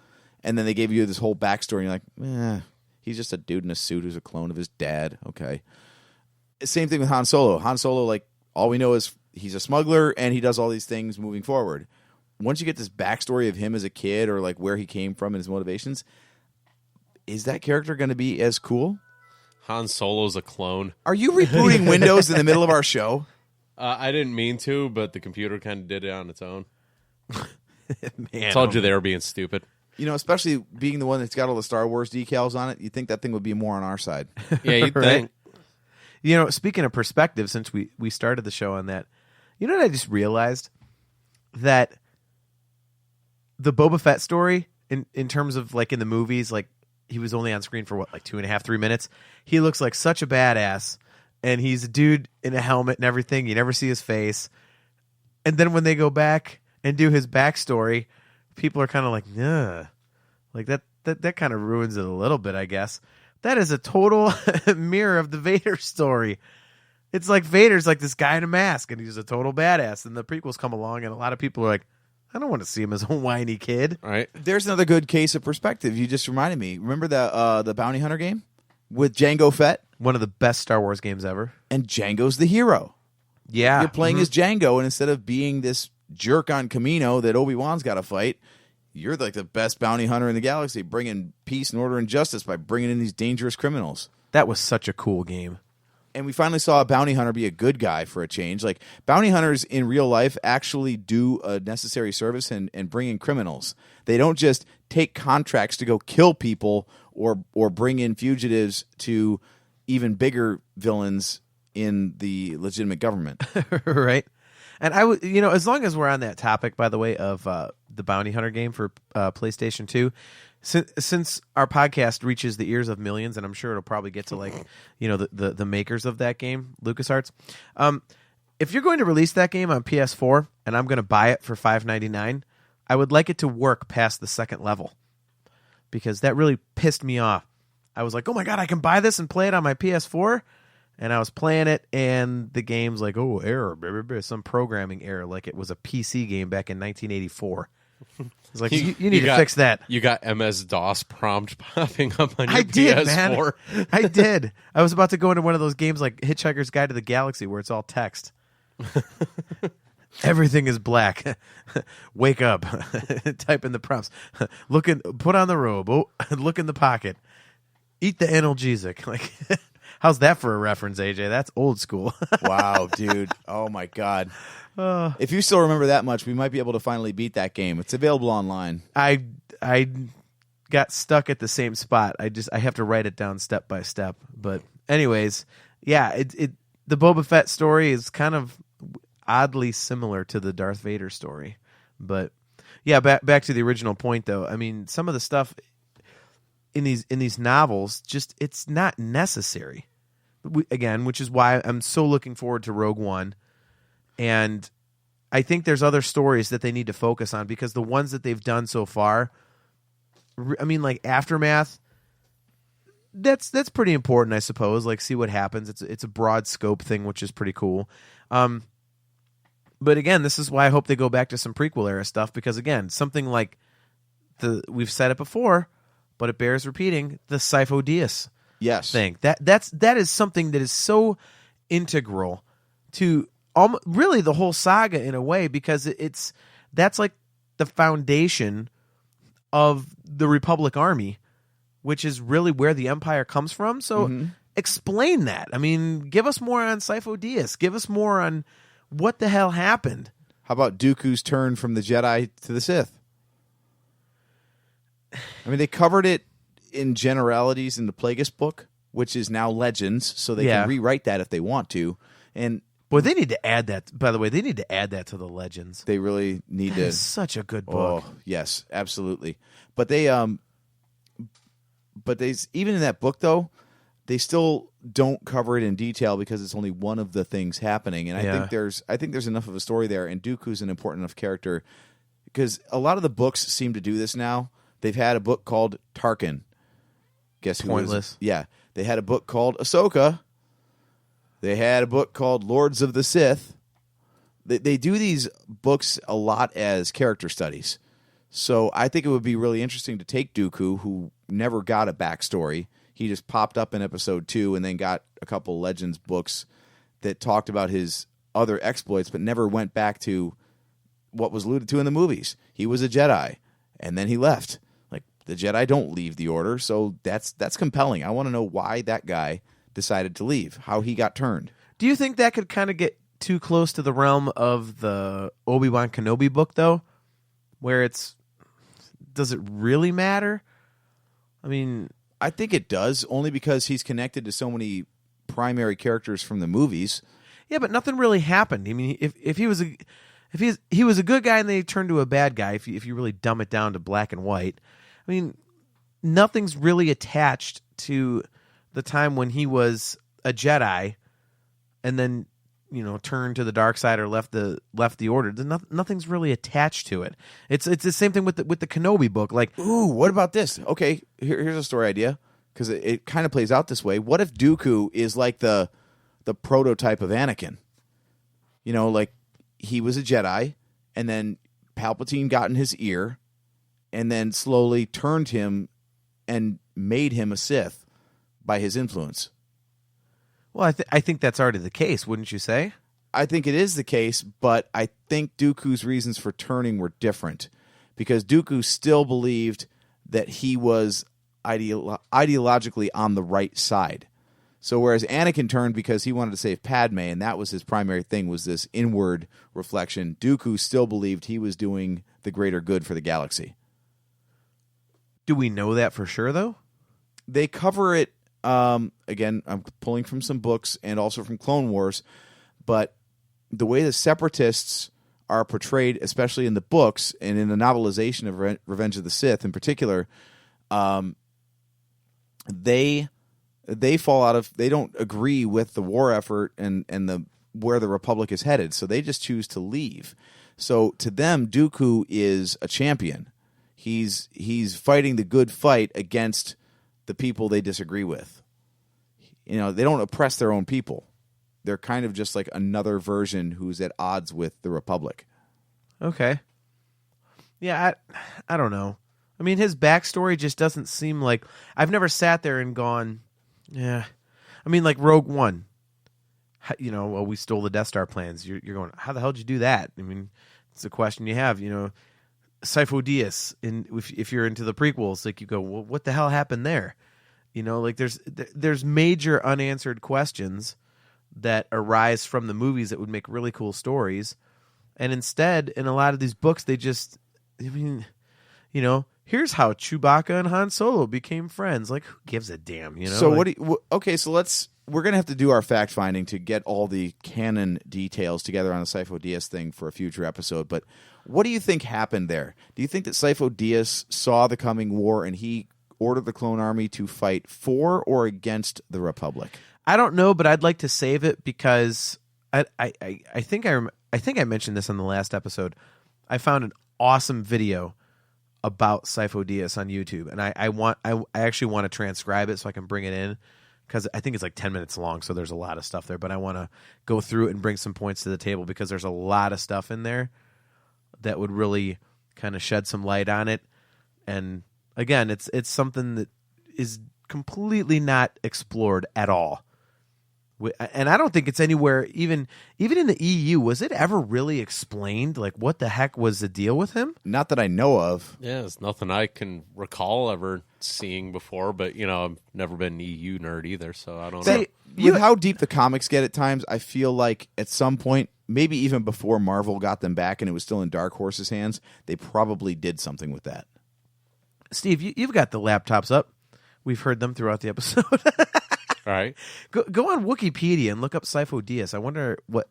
and then they gave you this whole backstory. And you're like, he's just a dude in a suit who's a clone of his dad. Okay. Same thing with Han Solo. Han Solo, like, all we know is he's a smuggler and he does all these things moving forward. Once you get this backstory of him as a kid or like where he came from and his motivations, is that character going to be as cool? Han Solo's a clone. Are you rebooting Windows in the middle of our show? I didn't mean to, but the computer kind of did it on its own. Man, told you they were being stupid. Especially being the one that's got all the Star Wars decals on it, you'd think that thing would be more on our side. Yeah, you'd think. Speaking of perspective, since we started the show on that, what I just realized? That the Boba Fett story, in terms of like in the movies, like he was only on screen for what, like 2.5, 3 minutes. He looks like such a badass, and he's a dude in a helmet and everything. You never see his face. And then when they go back and do his backstory, people are kind of like, nah. Like that kind of ruins it a little bit, I guess. That is a total mirror of the Vader story. It's like Vader's like this guy in a mask, and he's a total badass. And the prequels come along, and a lot of people are like, I don't want to see him as a whiny kid. All right. There's another good case of perspective. You just reminded me. Remember the Bounty Hunter game with Jango Fett? One of the best Star Wars games ever. And Jango's the hero. Yeah. You're playing as Jango, and instead of being this jerk on Kamino that Obi-Wan's got to fight, you're like the best bounty hunter in the galaxy, bringing peace and order and justice by bringing in these dangerous criminals. That was such a cool game. And we finally saw a bounty hunter be a good guy for a change. Like, bounty hunters in real life actually do a necessary service and bring in criminals. They don't just take contracts to go kill people or bring in fugitives to even bigger villains in the legitimate government. Right. And I would, as long as we're on that topic, by the way, of the Bounty Hunter game for PlayStation 2, since our podcast reaches the ears of millions, and I'm sure it'll probably get to the makers of that game, LucasArts. If you're going to release that game on PS4 and I'm going to buy it for $5.99, I would like it to work past the second level, because that really pissed me off. I was like, oh my God, I can buy this and play it on my PS4. And I was playing it, and the game's like, oh, error, blah, blah, blah, some programming error, like it was a PC game back in 1984. It's like, you need to fix that. You got MS-DOS prompt popping up on your I did, PS4. Man. I did. I was about to go into one of those games like Hitchhiker's Guide to the Galaxy where it's all text. Everything is black. Wake up. Type in the prompts. Put on the robe. Oh, look in the pocket. Eat the analgesic. Like... How's that for a reference, AJ? That's old school. Wow, dude. Oh, my God. If you still remember that much, we might be able to finally beat that game. It's available online. I got stuck at the same spot. I have to write it down step by step. But anyways, yeah, the Boba Fett story is kind of oddly similar to the Darth Vader story. But yeah, back to the original point, though. I mean, some of the stuff in these novels, just it's not necessary. Again, which is why I'm so looking forward to Rogue One. And I think there's other stories that they need to focus on, because the ones that they've done so far, I mean, like Aftermath, that's pretty important, I suppose. Like, see what happens. It's a broad scope thing, which is pretty cool. But again, this is why I hope they go back to some prequel era stuff, because again, something like we've said it before, but it bears repeating, the Sifo Dyas thing. That is something that is so integral to really the whole saga in a way, because that's like the foundation of the Republic Army, which is really where the Empire comes from. So explain that. I mean, give us more on Sifo Dyas. Give us more on what the hell happened. How about Dooku's turn from the Jedi to the Sith? I mean, they covered it in generalities in the Plagueis book, which is now Legends, so they can rewrite that if they want to. And boy, they need to add that. By the way, they need to add that to the Legends. They really need to. It's such a good book. Oh, yes, absolutely. But they even in that book though, they still don't cover it in detail because it's only one of the things happening. And I think there's enough of a story there, and Dooku's an important enough character, because a lot of the books seem to do this now. They've had a book called Tarkin. Guess who? Pointless. Yeah. They had a book called Ahsoka. They had a book called Lords of the Sith. They do these books a lot as character studies. So I think it would be really interesting to take Dooku, who never got a backstory. He just popped up in episode 2 and then got a couple Legends books that talked about his other exploits, but never went back to what was alluded to in the movies. He was a Jedi, and then he left. The Jedi don't leave the Order, so that's compelling. I want to know why that guy decided to leave, how he got turned. Do you think that could kind of get too close to the realm of the Obi-Wan Kenobi book, though? Where does it really matter? I mean, I think it does, only because he's connected to so many primary characters from the movies. Yeah, but nothing really happened. I mean, if he was a good guy and they turned to a bad guy, if you really dumb it down to black and white, I mean, nothing's really attached to the time when he was a Jedi and then, turned to the dark side or left the Order. Nothing's really attached to it. It's the same thing with the Kenobi book. Like, ooh, what about this? Okay, here's a story idea, because it kind of plays out this way. What if Dooku is like the prototype of Anakin? Like he was a Jedi, and then Palpatine got in his ear, and then slowly turned him and made him a Sith by his influence. Well, I think that's already the case, wouldn't you say? I think it is the case, but I think Dooku's reasons for turning were different, because Dooku still believed that he was ideologically on the right side. So whereas Anakin turned because he wanted to save Padme, and that was his primary thing, was this inward reflection, Dooku still believed he was doing the greater good for the galaxy. Do we know that for sure, though? They cover it, again, I'm pulling from some books and also from Clone Wars, but the way the Separatists are portrayed, especially in the books and in the novelization of Revenge of the Sith in particular, they fall out of, they don't agree with the war effort and the where the Republic is headed, so they just choose to leave. So to them, Dooku is a champion. He's fighting the good fight against the people they disagree with. You know, they don't oppress their own people. They're kind of just like another version who's at odds with the Republic. Okay. Yeah, I don't know. I mean, his backstory just doesn't seem like... I've never sat there and gone, yeah. I mean, like Rogue One. You know, well, we stole the Death Star plans. You're going, how the hell did you do that? I mean, it's a question you have. You know, Sifo Dyas, if you're into the prequels, like you go, well, what the hell happened there? You know, like there's major unanswered questions that arise from the movies that would make really cool stories. And instead, in a lot of these books, they just, I mean, you know, here's how Chewbacca and Han Solo became friends. Like, who gives a damn, you know? So like, okay, so we're going to have to do our fact-finding to get all the canon details together on the Sifo Dyas thing for a future episode. But what do you think happened there? Do you think that Sifo Dyas saw the coming war and he ordered the clone army to fight for or against the Republic? I don't know, but I'd like to save it because I think I mentioned this on the last episode. I found an awesome video about Sifo Dyas on YouTube, and I actually want to transcribe it so I can bring it in, because I think it's like 10 minutes long, so there's a lot of stuff there. But I want to go through it and bring some points to the table because there's a lot of stuff in there that would really kind of shed some light on it. And again, it's something that is completely not explored at all. And I don't think it's anywhere, even in the EU, was it ever really explained? Like, what the heck was the deal with him? Not that I know of. Yeah, it's nothing I can recall ever seeing before, but, you know, I've never been an EU nerd either, so I don't know. With how deep the comics get at times, I feel like at some point, maybe even before Marvel got them back and it was still in Dark Horse's hands, they probably did something with that. Steve, you've got the laptops up. We've heard them throughout the episode. All right. Go on Wikipedia and look up Sifo Dyas. I wonder what...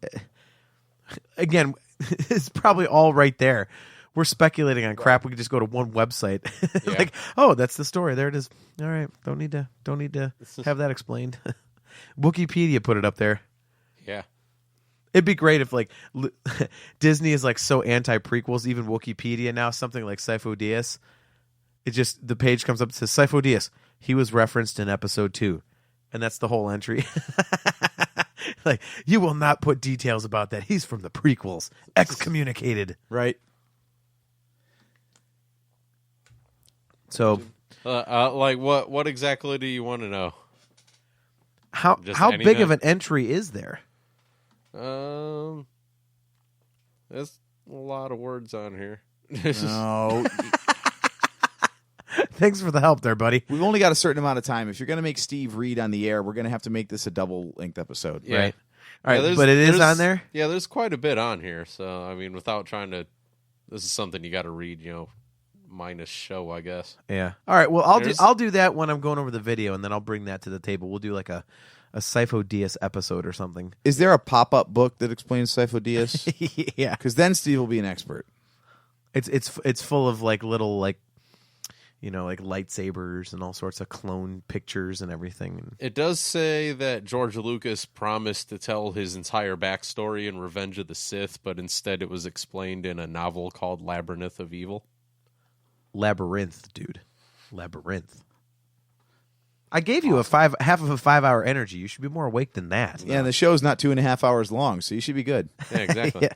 Again, it's probably all right there. We're speculating on crap. We could just go to one website. Yeah. Like, oh, that's the story. There it is. All right. Don't need to have that explained. Wikipedia put it up there. Yeah. It'd be great if, like, Disney is, like, so anti-prequels, even Wikipedia now, something like Sifo Dyas, it just, the page comes up and says, Sifo Dyas, he was referenced in episode 2. And that's the whole entry. Like, you will not put details about that. He's from the prequels. Excommunicated. Right. So, like, what exactly do you want to know? how big of an entry is there? There's a lot of words on here. No. Thanks for the help there, buddy. We've only got a certain amount of time. If you're going to make Steve read on the air, we're going to have to make this a double-length episode. Yeah. Right. All right, Yeah, but it is on there? Yeah, there's quite a bit on here. So, I mean, without trying to... This is something you got to read, you know, minus show, I guess. Yeah. All right, well, I'll do that when I'm going over the video, and then I'll bring that to the table. We'll do like a Sifo Dyas episode or something. Is there a pop-up book that explains Sifo Dyas? Yeah. Because then Steve will be an expert. It's full of like little like, you know, like lightsabers and all sorts of clone pictures and everything. It does say that George Lucas promised to tell his entire backstory in Revenge of the Sith, but instead it was explained in a novel called Labyrinth of Evil. Labyrinth, dude. Labyrinth. I gave you half of a 5-hour energy. You should be more awake than that. Yeah, and the show's not 2.5 hours long, so you should be good. Yeah, exactly. Yeah.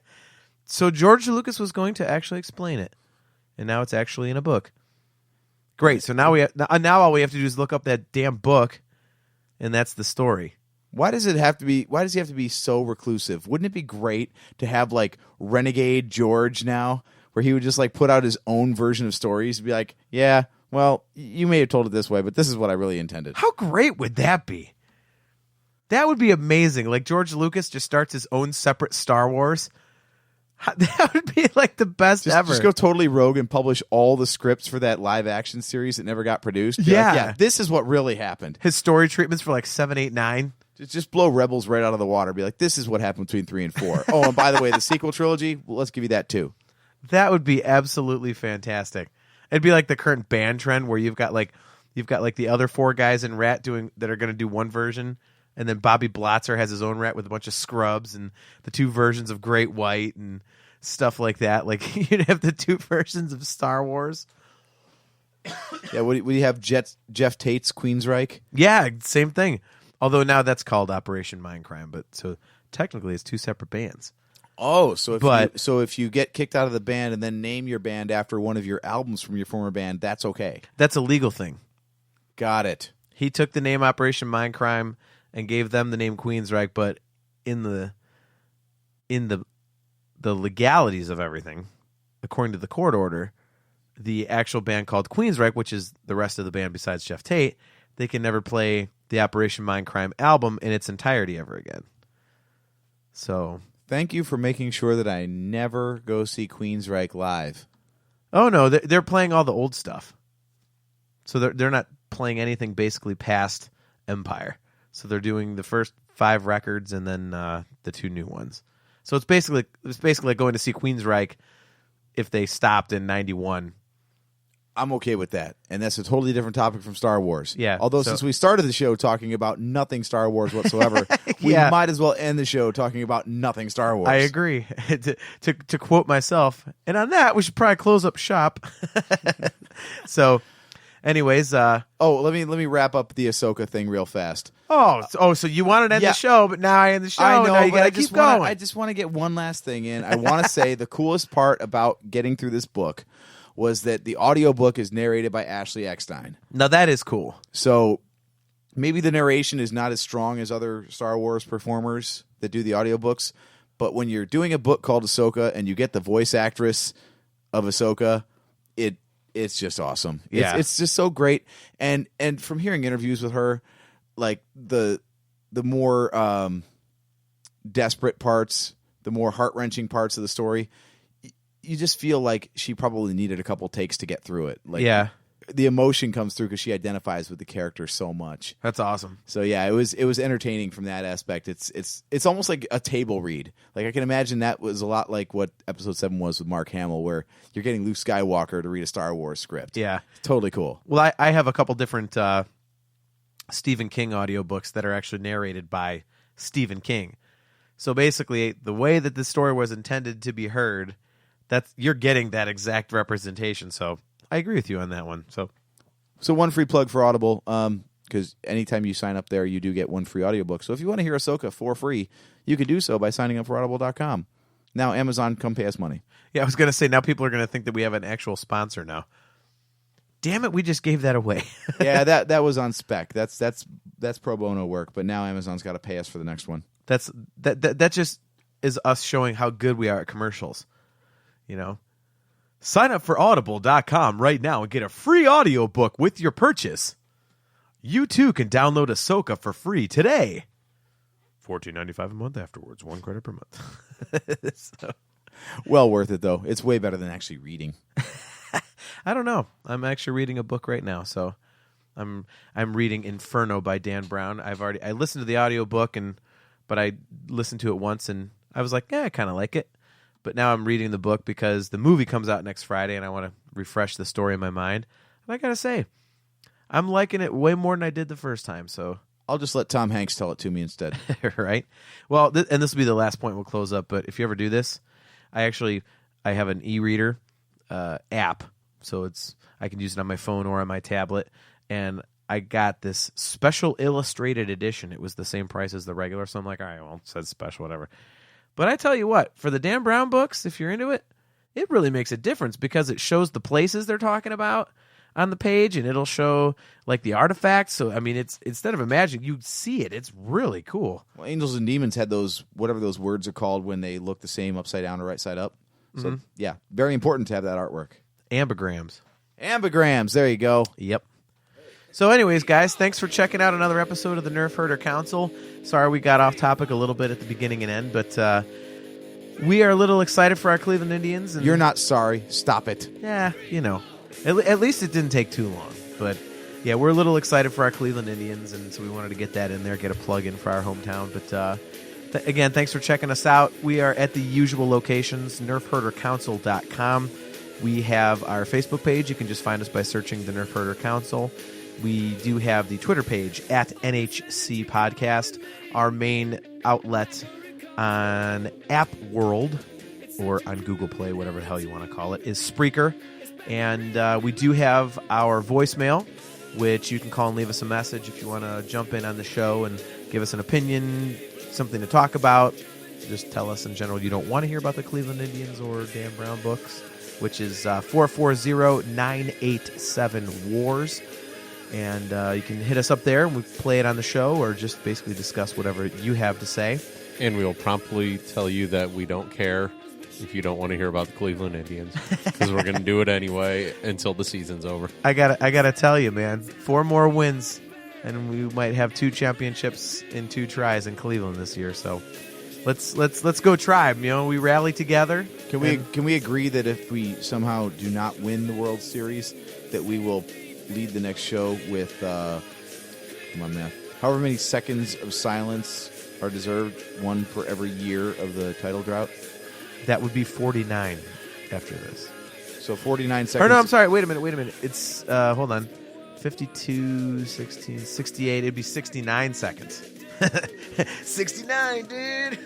So George Lucas was going to actually explain it, and now it's actually in a book. Great. So now now all we have to do is look up that damn book, and that's the story. Why does he have to be so reclusive? Wouldn't it be great to have like Renegade George now, where he would just like put out his own version of stories and be like, yeah, well, you may have told it this way, but this is what I really intended. How great would that be? That would be amazing. Like George Lucas just starts his own separate Star Wars. That would be like the best ever. Just go totally rogue and publish all the scripts for that live action series that never got produced. Yeah. Like, yeah, this is what really happened. His story treatments for like 7, 8, 9. Just blow Rebels right out of the water. Be like, this is what happened between 3 and 4. Oh, and by the way, the sequel trilogy, well, let's give you that too. That would be absolutely fantastic. It'd be like the current band trend where you've got like the other 4 guys in Rat that are going to do one version, and then Bobby Blotzer has his own Rat with a bunch of scrubs and the 2 versions of Great White and stuff like that. Like you'd have the 2 versions of Star Wars. Yeah, what do you have? Jeff Tate's Queensryche? Yeah, same thing. Although now that's called Operation Mindcrime, but so technically it's 2 separate bands. Oh, so if you get kicked out of the band and then name your band after one of your albums from your former band, that's okay. That's a legal thing. Got it. He took the name Operation Mindcrime and gave them the name Queensryche, but in the legalities of everything, according to the court order, the actual band called Queensryche, which is the rest of the band besides Jeff Tate, they can never play the Operation Mindcrime album in its entirety ever again. So, thank you for making sure that I never go see Queensryche live. Oh no, they're playing all the old stuff. So they're not playing anything basically past Empire. So they're doing the first 5 records and then the 2 new ones. So it's basically like going to see Queensryche if they stopped in 91. I'm okay with that. And that's a totally different topic from Star Wars. Yeah. Although since we started the show talking about nothing Star Wars whatsoever, we might as well end the show talking about nothing Star Wars. I agree. to quote myself, and on that, we should probably close up shop. So, anyways. Let me wrap up the Ahsoka thing real fast. So you wanted to end the show, but now I end the show. I know, now you but gotta keep going. I just want to get one last thing in. I want to say the coolest part about getting through this book was that the audiobook is narrated by Ashley Eckstein. Now that is cool. So maybe the narration is not as strong as other Star Wars performers that do the audiobooks, but when you're doing a book called Ahsoka and you get the voice actress of Ahsoka, it's just awesome. Yeah. It's just so great. And from hearing interviews with her, like the more desperate parts, the more heart-wrenching parts of the story, you just feel like she probably needed a couple takes to get through it. Like, yeah. The emotion comes through because she identifies with the character so much. That's awesome. So yeah, it was entertaining from that aspect. It's almost like a table read. Like I can imagine that was a lot like what Episode 7 was with Mark Hamill, where you're getting Luke Skywalker to read a Star Wars script. Yeah, totally cool. Well, I have a couple different Stephen King audiobooks that are actually narrated by Stephen King. So basically, the way that the story was intended to be heard, you're getting that exact representation. So I agree with you on that one. So one free plug for Audible, because anytime you sign up there, you do get one free audiobook. So if you want to hear Ahsoka for free, you can do so by signing up for Audible.com. Now, Amazon, come pay us money. Yeah, I was going to say, now people are going to think that we have an actual sponsor now. Damn it, we just gave that away. Yeah, that was on spec. That's pro bono work, but now Amazon's got to pay us for the next one. That just is us showing how good we are at commercials. You know? Sign up for Audible.com right now and get a free audiobook with your purchase. You too can download Ahsoka for free today. $14.95 a month afterwards. 1 credit per month. So. Well worth it, though. It's way better than actually reading. I don't know. I'm actually reading a book right now, so I'm reading Inferno by Dan Brown. I listened to the audiobook, but I listened to it once and I was like, I kind of like it. But now I'm reading the book because the movie comes out next Friday and I want to refresh the story in my mind. And I got to say, I'm liking it way more than I did the first time. So I'll just let Tom Hanks tell it to me instead. Right? Well, and this will be the last point we'll close up. But if you ever do this, I have an e-reader app. So I can use it on my phone or on my tablet. And I got this special illustrated edition. It was the same price as the regular. So I'm like, all right, well, it says special, whatever. But I tell you what, for the Dan Brown books, if you're into it, it really makes a difference because it shows the places they're talking about on the page, and it'll show like the artifacts. So I mean, it's instead of imagining, you see it. It's really cool. Well, Angels and Demons had those, whatever those words are called, when they look the same upside down or right side up. So yeah, very important to have that artwork. Ambigrams. There you go. Yep. So anyways, guys, thanks for checking out another episode of the Nerf Herder Council. Sorry we got off topic a little bit at the beginning and end, but we are a little excited for our Cleveland Indians. And you're not sorry. Stop it. Yeah, you know. At least it didn't take too long. But yeah, we're a little excited for our Cleveland Indians, and so we wanted to get that in there, get a plug in for our hometown. But again, thanks for checking us out. We are at the usual locations, nerfherdercouncil.com. We have our Facebook page. You can just find us by searching the Nerf Herder Council. We do have the Twitter page at NHC Podcast. Our main outlet on App World, or on Google Play, whatever the hell you want to call it, is Spreaker. And we do have our voicemail, which you can call and leave us a message if you want to jump in on the show and give us an opinion, something to talk about. Just tell us in general you don't want to hear about the Cleveland Indians or Dan Brown books, which is 440-987-WARS. And you can hit us up there and we play it on the show, or just basically discuss whatever you have to say. And we will promptly tell you that we don't care if you don't want to hear about the Cleveland Indians, because we're going to do it anyway until the season's over. I gotta tell you, man, 4 more wins, and we might have 2 championships in 2 tries in Cleveland this year. So let's go Tribe. You know, we rally together. Can we agree that if we somehow do not win the World Series, that we will lead the next show with come on, math, however many seconds of silence are deserved, 1 for every year of the title drought? That would be 49 after this. So 49 seconds. Or no, I'm sorry. Wait a minute. It's, hold on. 52, 16, 68. It'd be 69 seconds. 69, dude.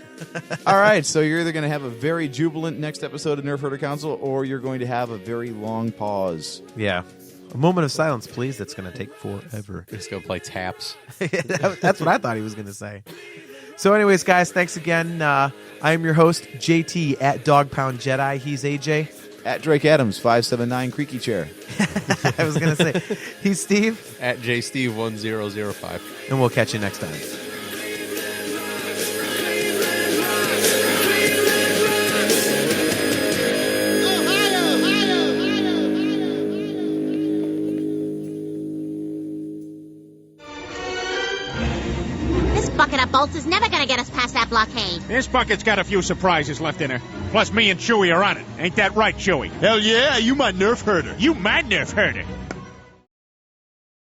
All right, so you're either going to have a very jubilant next episode of Nerf Herder Council, or you're going to have a very long pause. Yeah. A moment of silence, please. That's going to take forever. He's going to play taps. That's what I thought he was going to say. So anyways, guys, thanks again. I am your host, JT, at Dog Pound Jedi. He's AJ. At Drake Adams, 579 Creaky Chair. I was going to say. He's Steve. At JSteve1005. And we'll catch you next time. Bucket of bolts is never gonna get us past that blockade. This bucket's got a few surprises left in her. Plus, me and Chewie are on it. Ain't that right, Chewie? Hell yeah, you my Nerf herder. You my Nerf herder.